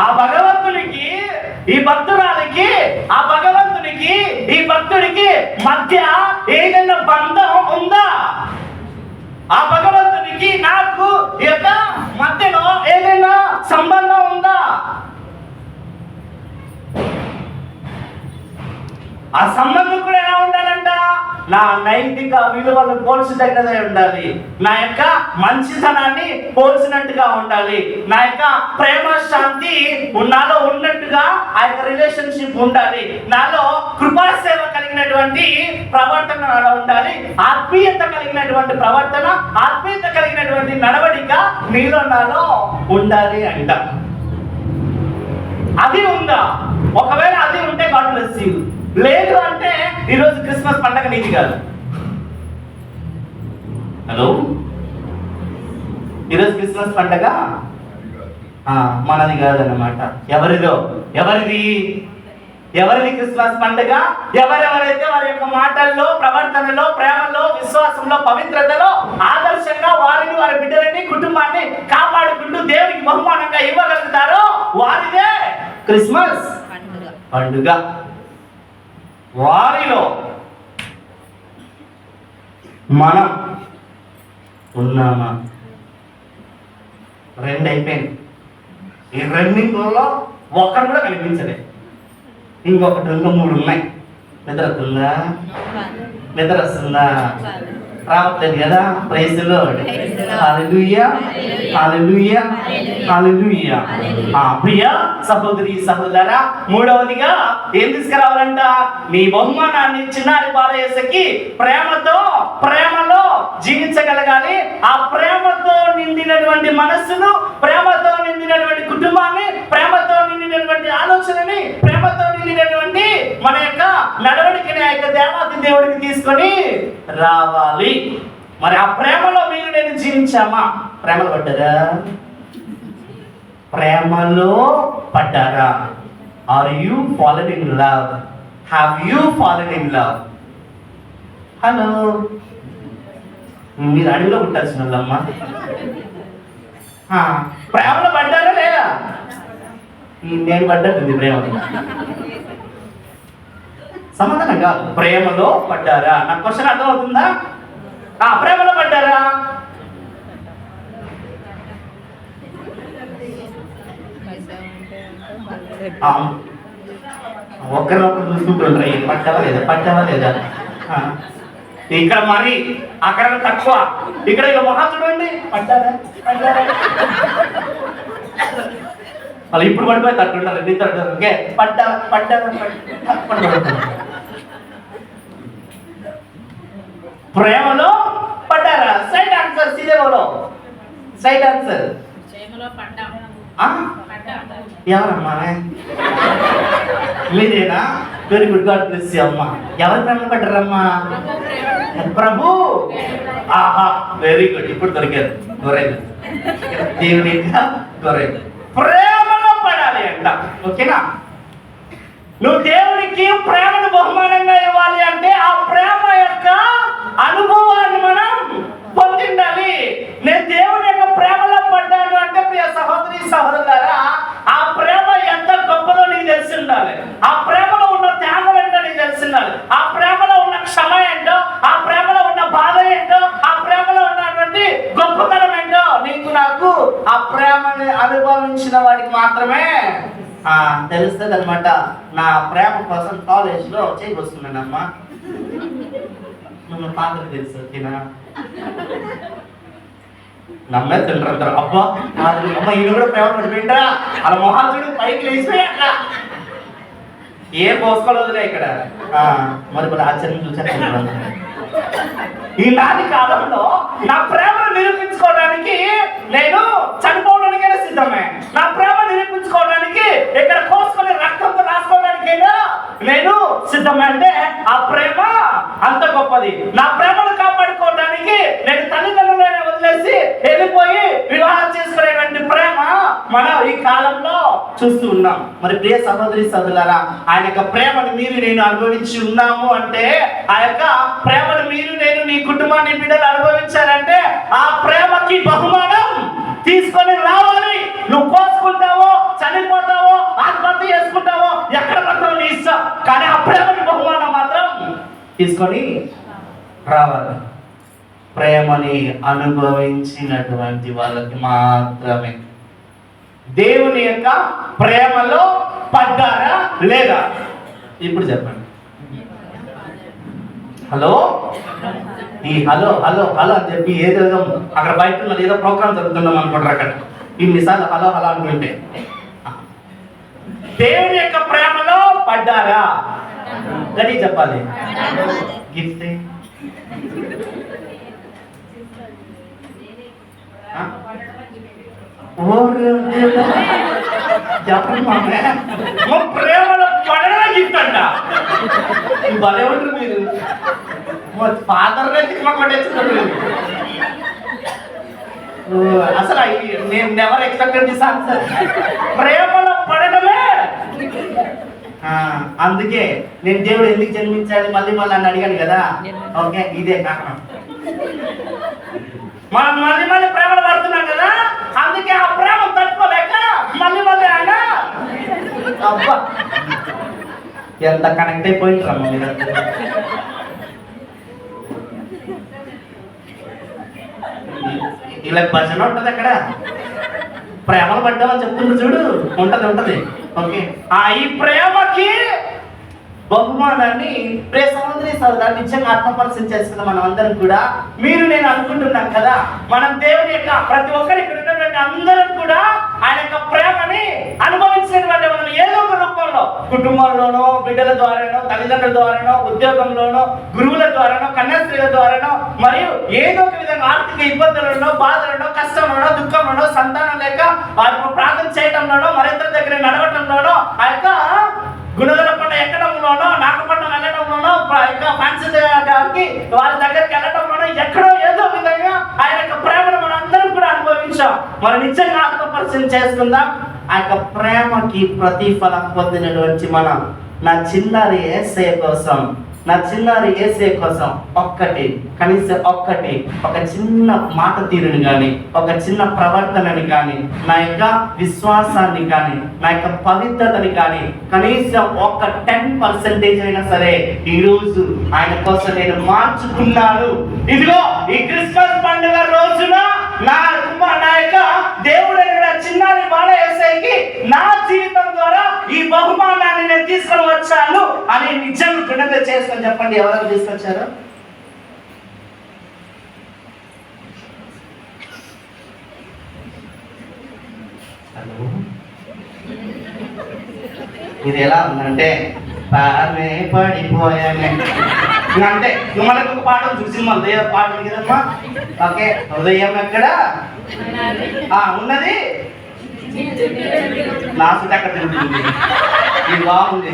ఆ భగవంతునికి ఈ భక్తురాలికి, ఆ భగవంతునికి ఈ భక్తుడికి మధ్య ఏదైనా బంధం ఉందా? ఆ భగవంతునికి నాకు యొక్క మధ్యలో ఏదైనా సంబంధం ఉందా? ఆ సంబంధం కూడా ఎలా ఉండాలంట? నా నైతిక విలువలు పోల్చినట్టుగా ఉండాలి, నా యొక్క మంచితనాన్ని పోల్చినట్టుగా ఉండాలి, నా యొక్క ప్రేమ శాంతి నాలో ఉన్నట్టుగా ఆ యొక్క రిలేషన్షిప్ ఉండాలి, నాలో కృపాసేవ కలిగినటువంటి ప్రవర్తన నాలో ఉండాలి, ఆత్మీయత కలిగినటువంటి ప్రవర్తన, ఆత్మీయత కలిగినటువంటి నడవడిక నీలో నాలో ఉండాలి అంట. అది ఉందా? ఒకవేళ అది ఉంటే గాడ్ బ్లెస్ యు. లేదు అంటే ఈరోజు క్రిస్మస్ పండగ నీది కాదు. హలో, ఈరోజు క్రిస్మస్ పండగ మనది కాదన్నమాట. ఎవరిది క్రిస్మస్ పండుగ? ఎవరెవరైతే వారి యొక్క మాటల్లో, ప్రవర్తనలో, ప్రేమలో, విశ్వాసంలో, పవిత్రతలో ఆదర్శంగా వారిని, వారి బిడ్డలని, కుటుంబాన్ని కాపాడుకుంటూ దేవునికి బహుమానంగా ఇవ్వగలుగుతారో వారిదే క్రిస్మస్ పండుగ. వారిలో మనం ఉన్నామా? రెండు అయిపోయింది. ఈ రెండింటిలో ఒక్కరు కూడా కనిపించలే. ఇంకొకటి, ఇంకా మూడు ఉన్నాయి. నిద్ర వస్తుందా? రావట్లేదు కదా? Praise the lord. Hallelujah, hallelujah, hallelujah. ప్రియ సహోదరి సహోదరా, మూడవదిగా ఏం తీసుకురావాలంట? నీ బహుమానాన్ని చిన్నారి బాలయేసుకి ప్రేమలో జీవించగలగాలి. ఆ ప్రేమతో నిండినటువంటి మనస్సును, ప్రేమతో నిండినటువంటి కుటుంబాన్ని, ప్రేమతో నిండినటువంటి ఆలోచనని, ప్రేమతో నిండినటువంటి మన యొక్క నడవడికని ఆ యొక్క దేవాది దేవుడికి తీసుకొని రావాలి. మరి ఆ ప్రేమలో మీరు నేను జీవించామా? ప్రేమలో పడ్డారా? Are you fallen in love? Have you fallen in love? Hello, మీరు అడవిలో పుట్టాల్సిన వాళ్ళమ్మా. ప్రేమలో పడ్డారా లేదా? నేను పడ్డట్టుంది ప్రేమలో. సమాధానం కాదు. ప్రేమలో పడ్డారా? నా క్వశ్చన్ అర్థమవుతుందా? ప్రేమలో పడ్డారా? ఒకరినొకరు చూసుకుంటుండ్రు, పట్టావా లేదా ఇక్కడ మరి అక్కడ తక్కువ, ఇక్కడ ఇక మొహం చూడండి, పట్టారా వాళ్ళు ఇప్పుడు పడిపోయి తట్టుంటారు, ఎన్ని తట్టారు, ఓకే పట్టారా ప్రేమలో పడ్డారా? సైడ్ ఆన్సర్, సీదేవలో సైడ్ ఆన్సర్. ఎవరమ్మా లేదేనా? Very good, god bless you అమ్మా. ఎవరు ప్రేమ పడ్డారమ్మా? ప్రభు. ఆహా, వెరీ గుడ్, ఇప్పుడు దొరికారు, దొరైదు దేవుని దొరైదు. ప్రేమలో పడాలి అంట, ఓకేనా? నువ్వు దేవునికి ప్రేమను బహుమానంగా ఇవ్వాలి అంటే ఆ ప్రేమ యొక్క అనుభవాన్ని మనం పొందిండాలి. నేను దేవుని యొక్క ప్రేమలో పడ్డాను అంటే ప్రియ సహోదరి సహోదరులారా, ఆ ప్రేమ ఎంత గొప్పదో నీకు తెలిసి ఉండాలి. ఆ ప్రేమలో ఉన్న త్యాగం ఏంటో నీకు తెలిసి ఉండాలి. ఆ ప్రేమలో ఉన్న క్షమ ఏంటో, ఆ ప్రేమలో ఉన్న బాధ ఏంటో, ఆ ప్రేమలో ఉన్నటువంటి గొప్పతనం ఏంటో నీకు నాకు ఆ ప్రేమని అనుభవించిన వాడికి మాత్రమే తెలుస్తుంది అనమాట. నా ప్రేమ కోసం కాలేజ్లో చేయవస్తున్నానమ్మా, నువ్వు పాత్ర తెలుసు, ఓకేనా? నమ్మే తింటారు, అబ్బా అమ్మ ఈయన కూడా ప్రేమ పడిపోయింటారా, అలా మొహాలు చూడు పైకి లేచిపోయాక ఏ పోసుకోలేదులే ఇక్కడ. మరి ఇప్పుడు ఆశ్చర్యం చూసాను. ఈనాటి కాలంలో నా ప్రేమను నిరూపించుకోవడానికి నేను చనిపోవడానికైనా సిద్ధమే. నా ప్రేమ నిరూపించుకోవడానికి ఇక్కడ కోసుకొని రక్తంతో రాసుకోవడానికైనా నేను సిద్ధమే. అంటే ఆ ప్రేమ అంత గొప్పది. నా ప్రేమను కాపాడుకోవడానికి నేను తల్లిదండ్రులైనా వదిలేసి వెళ్ళిపోయి వివాహం చేసుకునేటువంటి ప్రేమ మనం ఈ కాలంలో చూస్తూ ఉన్నాం. మరి ప్రియ సహోదరి సహోదరులారా, ఆయన యొక్క ప్రేమను మీరు నేను అనుభవించి ఉన్నాము అంటే, ఆ యొక్క ప్రేమను మీరు నేను నీ కుటుంబాన్ని బిడ్డలు అనుభవించారంటే ఆ ప్రేమకి బహుమానం తీసుకొని రావాలి. నువ్వు కోసుకుంటావో, చనిపోతావో, ఆత్మహత్య చేసుకుంటావో, ఎక్కడ పడతావో నీ ఇష్టం, కానీ ఆ ప్రేమకి బహుమానం మాత్రం తీసుకొని రావాలి. ప్రేమని అనుభవించినటువంటి వాళ్ళకి మాత్రమే. దేవుని యొక్క ప్రేమలో పడ్డారా లేదా? ఇప్పుడు చెప్పండి. హలో, ఈ హలో హలో హలో అని చెప్పి ఏదో అక్కడ బయట ఏదో ప్రోగ్రామ్ జరుగుతున్నాం అనుకుంటారు. అక్కడ ఇన్నిసార్లు హలో హలో అనుకుంటే దేవుని యొక్క ప్రేమలో పడ్డారా? గడి చెప్పాలి. గిఫ్ట్ ప్రేమలో పడగా గిఫ్ట్ అంట. భలే ఉంటారు మీరు. ఫాదర్ కొట్టేస్తున్నారు అసలు. నేను నెవర్ ఎక్స్పెక్టెడ్ దిస్ ఆన్సర్. ప్రేమలో పడడమే. అందుకే నేను దేవుడు ఎందుకు జన్మించాలి మళ్ళీ అని అడిగాను కదా. ఓకే, ఇదే కారణం. మనం మళ్ళీ ప్రేమలో పడుతున్నాం కదా, అందుకే ఆ ప్రేమ తట్టుకోలేక మళ్ళీ ఆయన అబ్బా ఎంత కనెక్ట్ అయిపోయింటారమ్మ మీరు. ఇలా భజన ఉంటది అక్కడ, ప్రేమలు పడ్డామని చెప్తుండ్రు చూడు, ఉంటది. ఓకే, ఈ ప్రేమకి బహుమానాన్ని ప్రియ సహోదరి సహోదరులు నిజంగా ఆత్మపరిశీలన చేసుకున్న మనం అందరం కూడా మీరు నేను అనుకుంటున్నాం కదా, మనం దేవుని యొక్క ప్రతి ఒక్కరు ఇక్కడ ఉన్నటువంటి అందరం కూడా ఆయన యొక్క ప్రేమని అనుభవించినటువంటి మనం ఏదో ఒక రూపంలో, కుటుంబంలోనో, బిడ్డల ద్వారానో, తల్లిదండ్రుల ద్వారానో, ఉద్యోగంలోనో, గురువుల ద్వారానో, కన్యాస్త్రీల ద్వారానో, మరియు ఏదో ఒక విధంగా ఆర్థిక ఇబ్బందులను, బాధలను, కష్టంలోనో, దుఃఖంలోనో, సంతానం లేక వారికి ప్రార్థన చేయడంలోనో, మరింత దగ్గర నడవటంలోనో, ఆ యొక్క గుణదల పంట ఎక్కడంలోనో, నాగపట్నం వెళ్ళడంలోనో, ఫ్యాన్సీ గారికి వారి దగ్గరికి వెళ్ళడంలోనో, ఎక్కడో ఏదో విధంగా ఆయన యొక్క ప్రేమను మనం అందరం కూడా అనుభవించాం. మనం నిజంగా ఆత్మపరిశీలన చేసుకుందాం. ఆ యొక్క ప్రేమకి ప్రతిఫలం పొందినటువంటి మనం నా చిన్నారి యేసయ్య కోసం కనీసం ఒక చిన్న మాట తీరుని కానీ, ఒక చిన్న ప్రవర్తనని కానీ, నా యొక్క విశ్వాసాన్ని కానీ, నా యొక్క పవిత్రతని కానీ కనీసం ఒక 10% అయినా సరే ఈరోజు ఆయన కోసం నేను మార్చుకున్నాను. ఇదిగో ఈ క్రిస్మస్ పండుగ రోజున నా యొక్క దేవుడైన చిన్నారి బాల యేసయ్యకి నా జీవితం ద్వారా మరి నిజంగా గుణంగా చేసుకొని చెప్పండి, ఎవరు తీసుకొచ్చారు? హలో, ఇది ఎలా ఉందంటే పామే పడిపోయానే అంటే మనకు ఒక పాట ఉంది, సినిమా హృదయ పాట ఉంది కదమ్మా. ఓకే, హృదయం ఎక్కడ ఉన్నది? నా చుట్టూ అక్కడ తిరుగుతుంది. ఇది బాగుంది,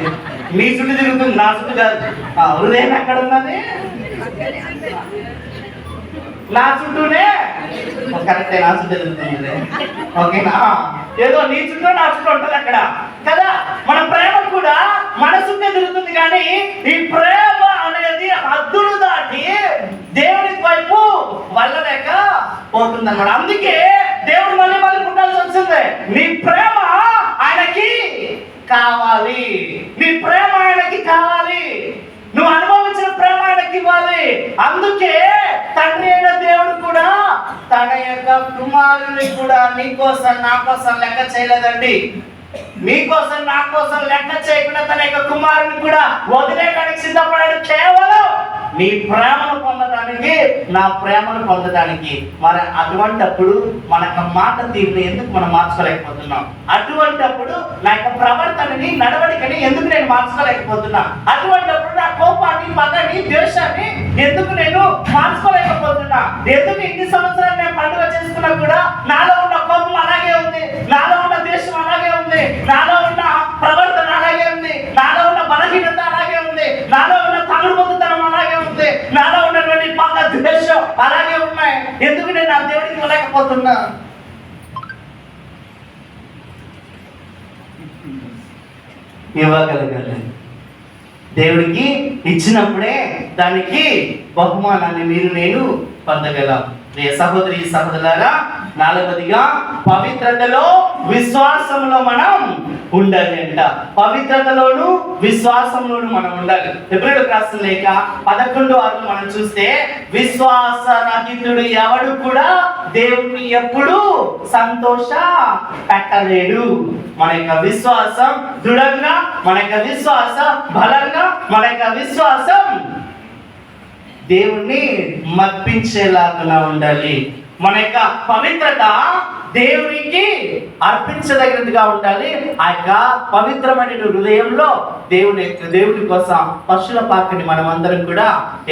మీ చుట్టూ తిరుగుతుంది, నా చుట్టూ కాదు. హృదయం ఎక్కడ ఉన్నది? నా చుట్టూనే. కరెక్టే, నా చుట్టూ తిరుగుతుంది. ఓకేనా? ఏదో నీ చుట్టూ నా చుట్టూ ఉంటుంది అక్కడ కదా. మన ప్రేమ కూడా మన చుట్టూ తిరుగుతుంది, కానీ ఈ ప్రేమ అనేది హద్దులు దాటి దేవుడి వైపు వెళ్ళలేక పోతుంది అన్నమాట. అందుకే దేవుడు మళ్ళీ మళ్ళీ పుట్టాల్సి వచ్చింది. నీ ప్రేమ ఆయనకి కావాలి, నీ ప్రేమ ఆయనకి కావాలి, నువ్వు అనుభవించిన ప్రేమ ఆయనకి ఇవ్వాలి. అందుకే తండ్రి అయిన దేవుడు కూడా తన యొక్క కుమారుని కూడా నీకోసం నా కోసం లెక్క చేయలేదండి. మీకోసం నా కోసం లెక్క చేయకుండా తన యొక్క కుమారుని కూడా వదిలేయడానికి సిద్ధపడాడు, కేవలం నీ ప్రేమను పొందడానికి, నా ప్రేమను పొందడానికి. మరి అటువంటప్పుడు మన యొక్క మాట తీరుని ఎందుకు మనం మార్చుకోలేకపోతున్నాం? అటువంటప్పుడు నా యొక్క ప్రవర్తనని, నడవడికని ఎందుకు నేను మార్చుకోలేకపోతున్నా? అటువంటప్పుడు నా కోపాన్ని, పగని, ద్వేషాన్ని ఎందుకు నేను మార్చుకోలేకపోతున్నా? ఎందుకు ఇన్ని సంవత్సరాలు నేను పండుగ చేసుకున్నా కూడా నాలో ఉన్న కోపం అలాగే ఉంది, నాలో ఉన్న ద్వేషం అలాగే ఉంది, నాలో ఉన్న ప్రవర్తన అలాగే ఉంది, నాలో ఉన్న బలహీనత అలాగే ఉంది, నాలో ఉన్న తగుడుబొద్దుతనం అలాగే ఉంది, నాలో ఉన్నటువంటి పగ, ద్వేషం అలాగే ఉన్నాయి. ఎందుకు నేను నా దేవుడికి ఇవ్వలేకపోతున్నా? ఇవ్వగలగాలి. దేవుడికి ఇచ్చినప్పుడే దానికి బహుమానాన్ని మీరు నేను పొందగలం. సహోదరి సహోదరులారా, నాలుగవదిగా పవిత్రతలో విశ్వాసంలో మనం ఉండాలి అంట. పవిత్రతలోను విశ్వాసంలోను మనం ఉండాలి. హెబ్రీయులకు రాసిన లేఖ 11:6 మనం చూస్తే, విశ్వాసరహితుడు ఎవడు కూడా దేవుని ఎప్పుడు సంతోష పెట్టలేడు. మన యొక్క విశ్వాసం దృఢంగా, మన యొక్క విశ్వాసం బలంగా, మన యొక్క విశ్వాసం దేవుణ్ణి మప్పించేలాగా ఉండాలి. మన యొక్క పవిత్రత దేవునికి అర్పించదగినదిగా ఉండాలి. ఆ యొక్క పవిత్రమైన హృదయంలో దేవుని కోసం పశువుల పాకని మనం అందరం కూడా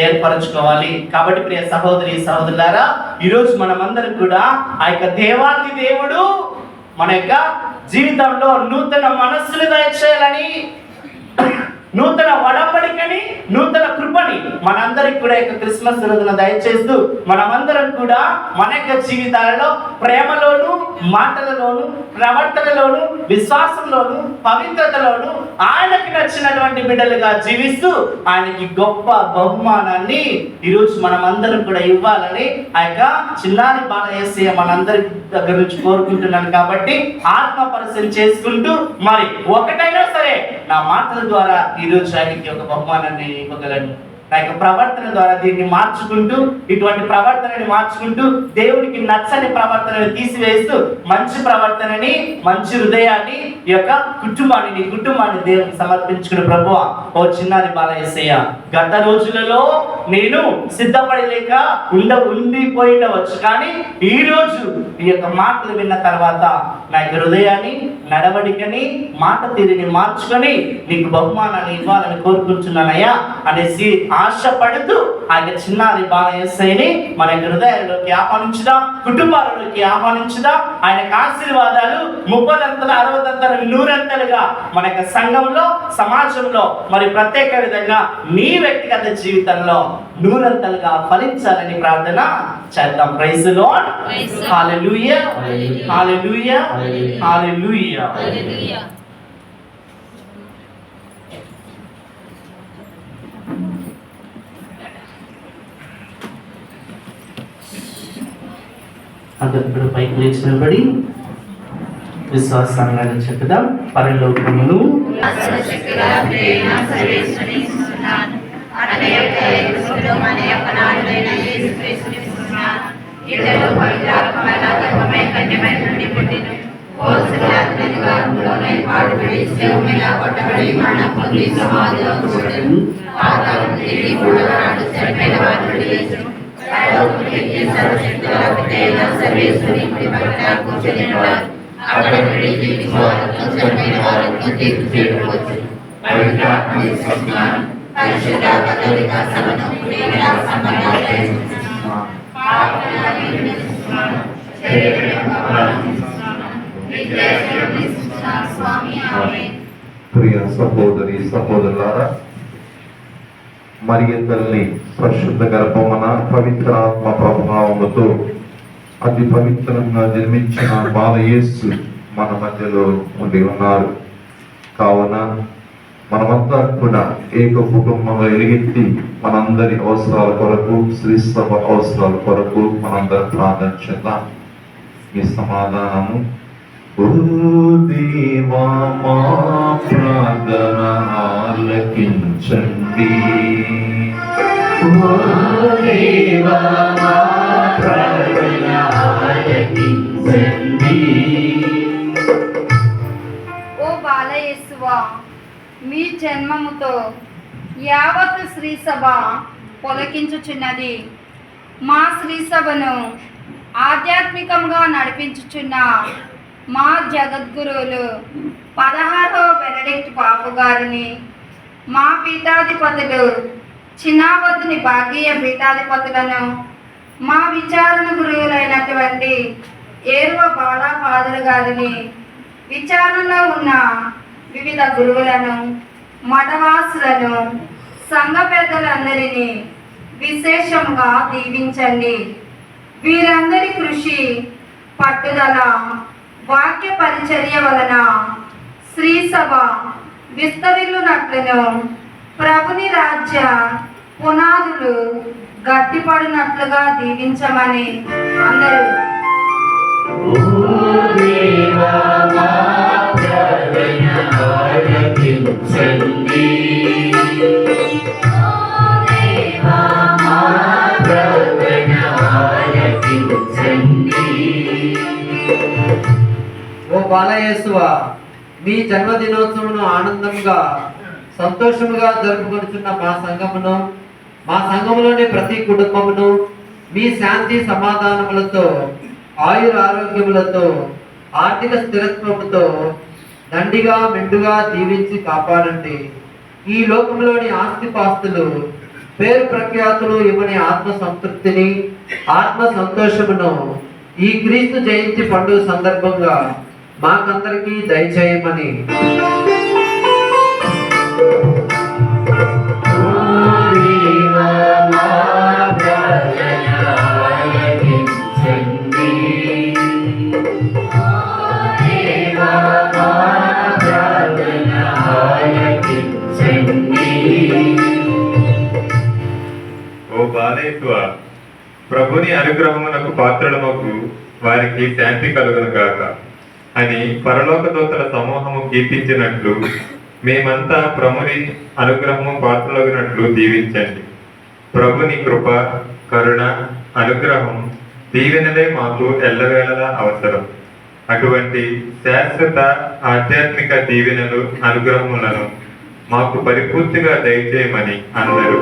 ఏర్పరచుకోవాలి. కాబట్టి ప్రియ సహోదరి సహోదరులారా, ఈరోజు మనమందరం కూడా ఆ యొక్క దేవాది దేవుడు మన యొక్క జీవితంలో నూతన మనస్సును దయచేయాలని, నూతన వడంబడికని, నూతన కృపని మనందరికి కూడా యొక్క క్రిస్మస్ రోజున దయచేస్తూ మనమందరం కూడా మన యొక్క జీవితాలలో ప్రేమలోను, మాటలలోను, ప్రవర్తనలోను, విశ్వాసంలోను, పవిత్రతలోను ఆయనకి నచ్చినటువంటి బిడ్డలుగా జీవిస్తూ ఆయనకి గొప్ప బహుమానాన్ని ఈరోజు మనమందరం కూడా ఇవ్వాలని ఆ యొక్క చిన్నారి బాలయేసయ్య మనందరి దగ్గర నుంచి కోరుకుంటున్నాను. కాబట్టి ఆత్మ పరిశీలన చేసుకుంటూ మరి ఒకటైనా సరే నా మాటల ద్వారా ఈరోజు ఆయనకి ఒక బహుమానాన్ని ఇవ్వగలను. నా యొక్క ప్రవర్తన ద్వారా దీన్ని మార్చుకుంటూ, ఇటువంటి ప్రవర్తనని మార్చుకుంటూ, దేవుడికి నచ్చని ప్రవర్తనని తీసివేస్తూ మంచి ప్రవర్తనని, మంచి హృదయాన్ని, ఈ యొక్క కుటుంబాన్ని దేవునికి సమర్పించుకుని, ప్రభువా ఓ చిన్నారి బాలయేసయ్య, గత రోజులలో నేను సిద్ధపడలేక ఉండిపోయిండవచ్చు, కానీ ఈ రోజు ఈ యొక్క మాటలు విన్న తర్వాత నా యొక్క హృదయాన్ని, నడవడికని, మాట తీరుని మార్చుకొని నీకు బహుమానాన్ని ఇవ్వాలని కోరుకుంటున్నానయ్యా అనేసి ఆశపడుతూ ఆ యొక్క చిన్నారి బాలయేసయ్యని మన హృదయాల్లోకి ఆహ్వానించుదాం, కుటుంబాలలోకి ఆహ్వానించుదాం. ఆయనకు ఆశీర్వాదాలు 30 60 100 మన యొక్క సంఘంలో, సమాజంలో, మరి ప్రత్యేక విధంగా నీ వ్యక్తిగత జీవితంలో 100 ఫలించాలని ప్రార్థన చేద్దాం. Praise the lord. Hallelujah, hallelujah, hallelujah. అందరూ పైకి లేచి నిలబడి విశ్వాసాన్ని చెప్పుదాం. పరలోకమును ప్రియ సహోదరి సహోదరులారా, మరియ తల్లి పరిశుద్ధ గర్భమున పవిత్రాత్మ ప్రభావముతో అతి పవిత్రంగా జన్మించిన బాలయేసు మన మధ్యలో ఉండి ఉన్నారు. కావున మనమంతా కూడా ఏక కుటుంబంలో ఎలుగెత్తి మనందరి అవసరాల కొరకు, శ్రీ సభ అవసరాల కొరకు మనందరం ప్రార్థన చేద్దాం. ఈ సమాధానము: ఓ దేవా మా ప్రార్థన ఆలకించండి. ఓ దేవా మా ప్రార్థన ఆలకించండి. ఓ బాలయేసువా, మీ జన్మముతో యావత్ శ్రీ సభ పొలకించుచున్నది. మా శ్రీ సభను ఆధ్యాత్మికంగా నడిపించుచున్న మా జగద్గురువులు 16వ బెనడిక్ట్ పాపు గారిని, మా పీఠాధిపతులు చిన్నావద్దుని భాగీయ పీఠాధిపతులను, మా విచారణ గురువులైనటువంటి ఏరువ బాలా ఫాదర్ గారిని, విచారణలో ఉన్న వివిధ గురువులను, మఠవాసులను, సంఘ పెద్దలందరినీ విశేషంగా దీవించండి. వీరందరి కృషి, పట్టుదల, వాక్య పరిచర్య వలన శ్రీ సభ విస్తరిల్లునట్లును, ప్రభుని రాజ్య పునాదులు గట్టిపడినట్లుగా దీవించమని అందరూ ఓ బాలయేసువా, మీ జన్మదినోత్సవమును ఆనందంగా సంతోషముగా జరుపుకొనుచున్న మా సంఘములోని ప్రతి కుటుంబమును మీ శాంతి సమాధానములతో, ఆయుర ఆరోగ్యములతో, ఆర్థిక స్థిరత్వముతో దండిగా మెండుగా దీవించి కాపాడండి. ఈ లోకంలోని ఆస్తిపాస్తులు, పేరు ప్రఖ్యాతులు ఇవ్వని ఆత్మ సంతృప్తిని, ఆత్మ సంతోషమును ఈ క్రీస్తు జయంతి పండుగ సందర్భంగా మాకందరికీ దయచేయమని ఓ బాలయేసువా, ప్రభుని అనుగ్రహమునకు పాత్రులమగు వారికి శాంతి కలుగును గాక అని పరలోక దూతల సమూహము కీర్తించినట్లు మేమంతా ప్రభుని అనుగ్రహము పాత్రలగినట్లు దీవించండి. ప్రభుని కృప, కరుణ, అనుగ్రహం, దీవెనలే మాకు ఎల్లవేళలా అవసరం. అటువంటి శాశ్వత ఆధ్యాత్మిక దీవెనలు, అనుగ్రహములను మాకు పరిపూర్తిగా దయచేయమని అందరూ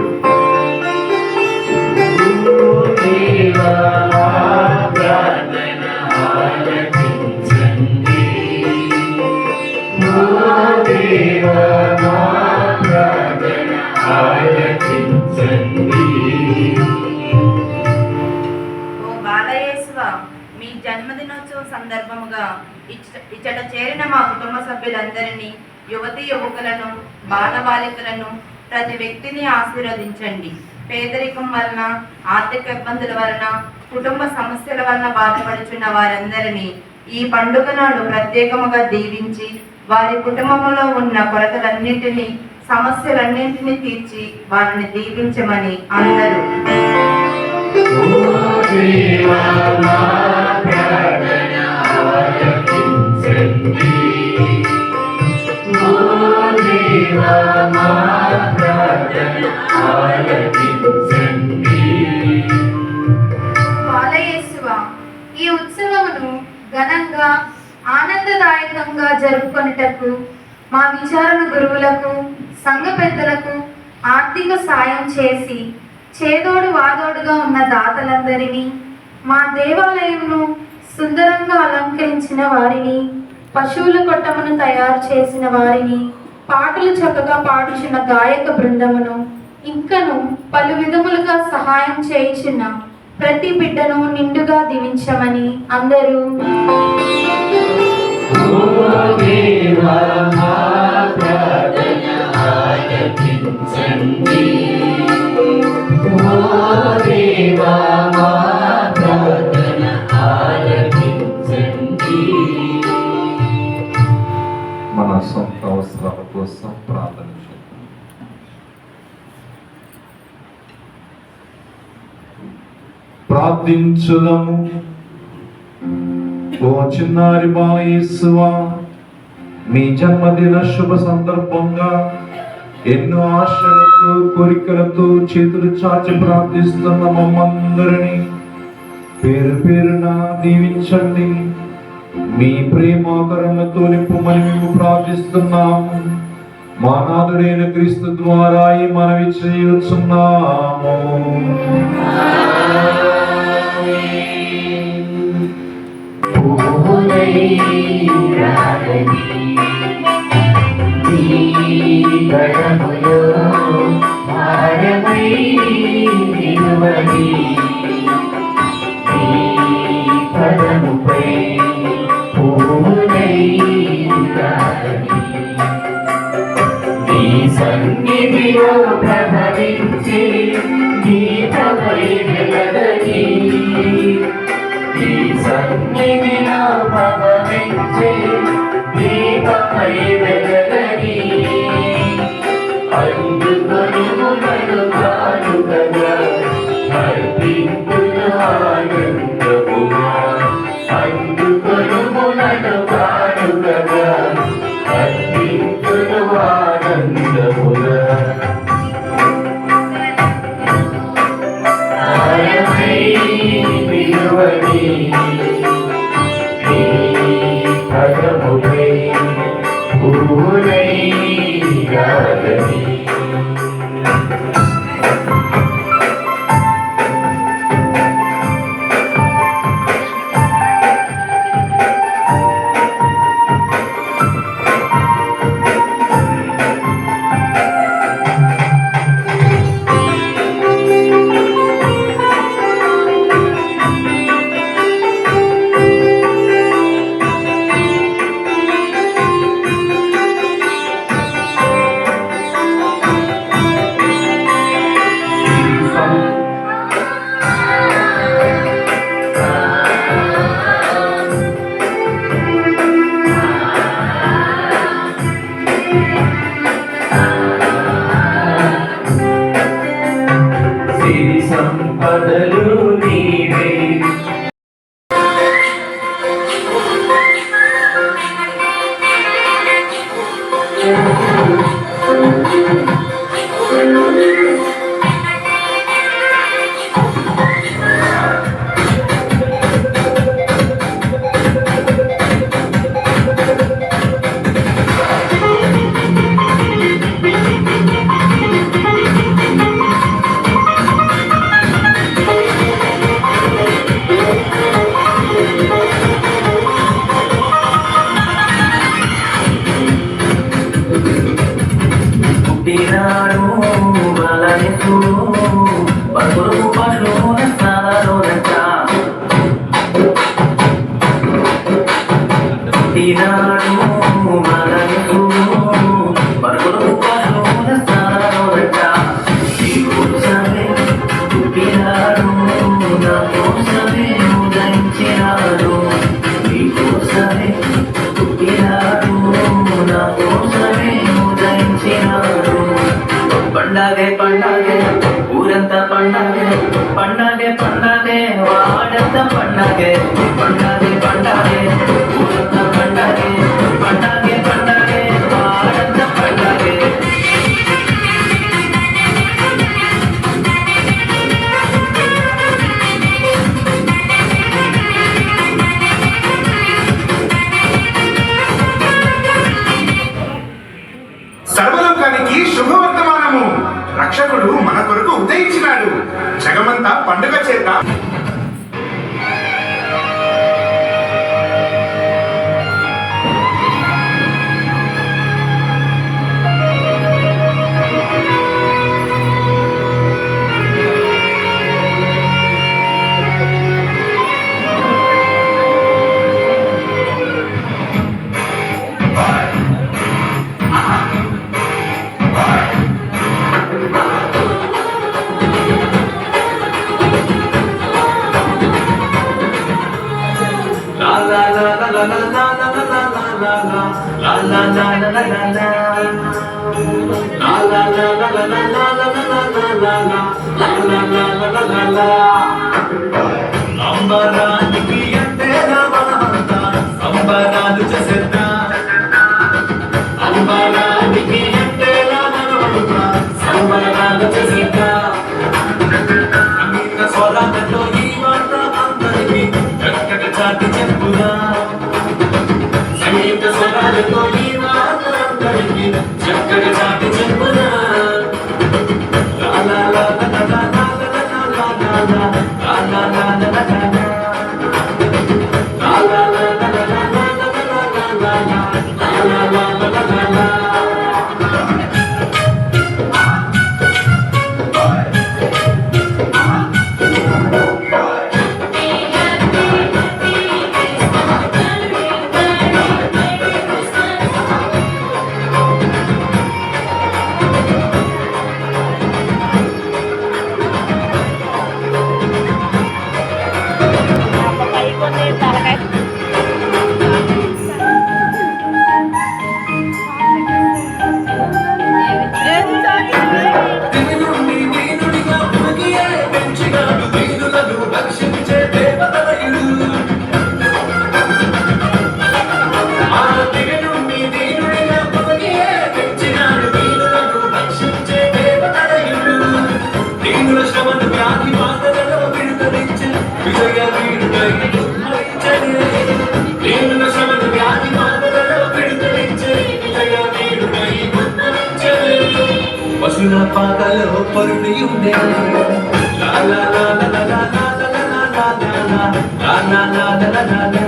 మీ జన్మదినోత్సవ సందర్భముగా ఇచ్చట చేరిన మా కుటుంబ సభ్యులందరినీ, యువతీ యువకులను, బాలబాలికలను, ప్రతి వ్యక్తిని ఆశీర్వదించండి. పేదరికం వలన, ఆర్థిక ఇబ్బందుల వలన, కుటుంబ సమస్యల వలన బాధపడుచున్న వారందరినీ ఈ పండుగ నాడు ప్రత్యేకముగా దీవించి, వారి కుటుంబంలో ఉన్న కొరతలన్నింటినీ, సమస్యలన్నింటినీ తీర్చి వారిని దీవించమని అందరూ బాలయేసువా, ఈ ఉత్సవమును ఘనంగా ఆనందదాయకంగా మా విచారణ గురువులకు సంఘ పెద్దలకు ఆర్థిక సాయం చేసి చేదోడు వాదోడుగా ఉన్న దాతలందరినీ, మా దేవాలయంను సుందరంగా అలంకరించిన వారిని, పశువుల కొట్టమును తయారు చేసిన వారిని, పాటలు చక్కగా పాడుచున్న గాయక బృందమును, ఇంకను పలు విధములుగా సహాయం చేయుచున్న ప్రతి బిడ్డను నిండుగా దీవించమని అందరూ మన సొంత అవసరాల కోసం ప్రార్థన చేద్దాం. ప్రార్థించుదము. ఓ చిన్నారి బాలయేసువా, మీ జన్మదిన శుభ సందర్భంగా ఎన్నో ఆశలతో కోరికలతో చేతులు చాచి ప్రార్థిస్తున్న మమ్మందరినీ పేరు పేరున దీవించండి. మీ ప్రేమాకరణతో నింపుమని మేము ప్రార్థిస్తున్నాము. మా నాథుడైన క్రీస్తు ద్వారా ఈ మనవి చేయుచున్నాము. సన్నిధిలో ప్రభవించి దీపమై వెలగని, ఈ సన్నిధిలో ప్రభవించి దీపమై వెలగని, అందుకొనుములను కానుకగా అర్పింతును ఆనందముగా, అందుకొనుములను కానుకగా అర్పింతును ఆనందముగా. ఆయనై విలువని ఈ పదముపై పూనై రాగని. సిరి సంపదలు నీవే, పుట్టినాడు బాలయేసుడు పలుకురు పశువుల స్థానలోనట. పుట్టినాడు బాలయేసుడు పలుకురు పశువుల స్థానలోనట. నీకోసమే పుట్టినాడు, నా కోసమే ఉదయించినాడు. నీకోసమే పుట్టినాడు, నా కోసమే ఉదయించినాడు. పండగే పండగే ఊరంతా పండగే, పండగే పండగే వాడంతా పండగే, పండగే పండగే ఊరంతా పండగే, పండగే పండగే వాడంతా పండగే. సర్వలోకానికి శుభవర్తమానము. రక్షకుడు మన కొరకు ఉదయించినాడు. జగమంతా పండుగ చేత అంబరానికి అంటే మనమంతా అంబరాలు చేసేద్దా. అంబరానికి అంటే మనమంతా సంబరాలు చేసేద్దా. సంగీత స్వరాలతో ఈ మాట అందరికీ చక్కగా చాటి చెప్పుదా. సంగీత స్వరాలతో ఈ మాట అందరికీ చక్కగా చాటి చెప్పుదా. లా లా లా లా లా లా పశుల పాకలో పరుడి ఉండే లా లా లా లా లా లా లా లా లా లా లా లా లా లా లా.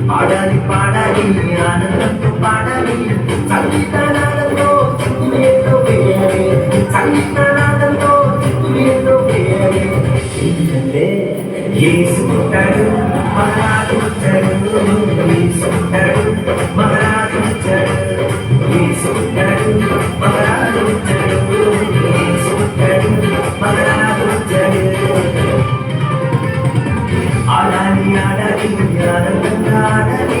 పాడాలి పాడాలి ఆనందంతో పాడాలి సంగీతనాదంతో చిక్కులేదో వేయాలి సంగీతనాదంతో చిక్కులేదో వేయాలి ఎందుకంటే యేసు పుట్టాడు మహారాజు వచ్చాడు యేసు పుట్టాడు మహారాజు వచ్చాడు యేసు పుట్టాడు మహారాజు వచ్చాడు యేసు పుట్టాడు మహారాజు వచ్చాడు ఆడాలి ఆడాలి ఆనందంగా ఆడాలి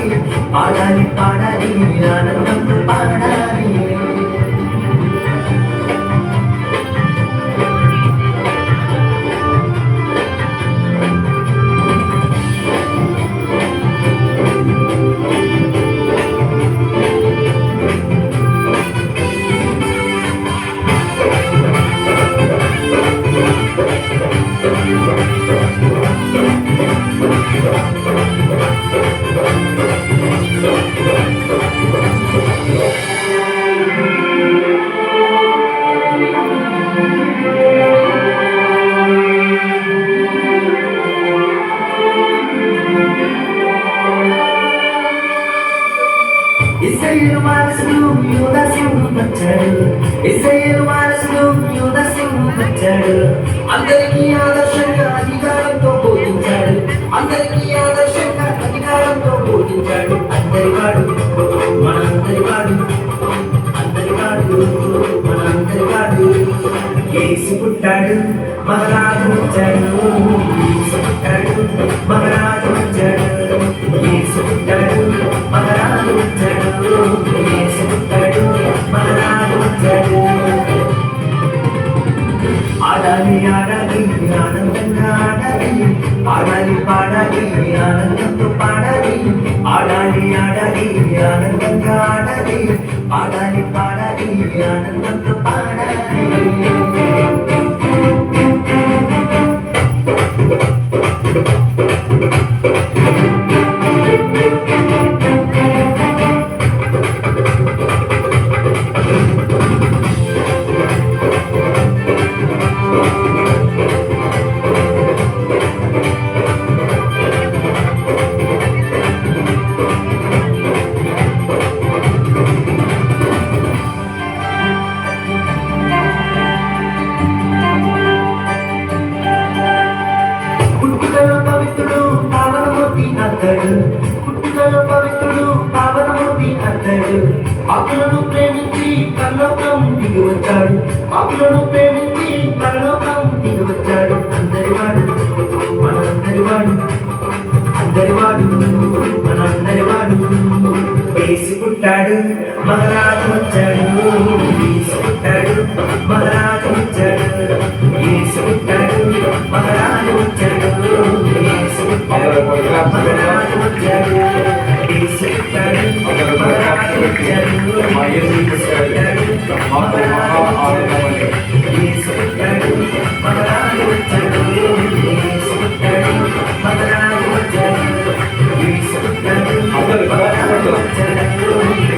పాడాలి పాడాలి ఆనందంగా పాడాలి ఇశ్రాయేలు వారసుడు యూదా సింహం వచ్చాడు ఇశ్రాయేలు వారసుడు యూదా సింహం వచ్చాడు అందరికీ ఆదర్శంగా అధికారంతో బోధించాడు అందరికీ ఆదర్శంగా అధికారంతో బోధించాడు అందరివాడు మనందరివాడు అందరివాడు మనందరివాడు యేసు పుట్టాడు మహారాజు వచ్చాడు యేసు పుట్టాడు మహారాజు వచ్చాడు యేసు పుట్టాడు మహారాజు వచ్చాడు యేసు పుట్టాడు మహారాజు వచ్చాడు ఆడాలి ఆడాలి ఆనందంగా ఆడాలి ఆడాలి పాడాలి ఆనందంతో పాడాలి ఆడాలి ఆడాలి ఆనందంగా ఆడాలి ఆడాలి పాడాలి ఆనందంతో పాడాలి పుట్టుకలో పవిత్రుడు పావనమూర్తి అతడు పుట్టుకలో పవిత్రుడు పావనమూర్తి అతడు పాపులను ప్రేమించి పరలోకం దిగి వచ్చాడు పాపులను ప్రేమించి పరలోకం దిగి వచ్చాడు అందరివాడు మనందరివాడు అందరివాడు మనందరివాడు యేసు పుట్టాడు మహారాజు వచ్చాడు యేసు పుట్టాడు మహారాజు వచ్చాడు యేసు పుట్టాడు మహారాజు వచ్చాడు యేసు పుట్టాడు మహారాజు వచ్చాడు యేసు పుట్టాడు మహారాజు వచ్చాడు యేసు పుట్టాడు మహారాజు వచ్చాడు యేసు పుట్టాడు మహారాజు వచ్చాడు యేసు పుట్టాడు మహారాజు వచ్చాడు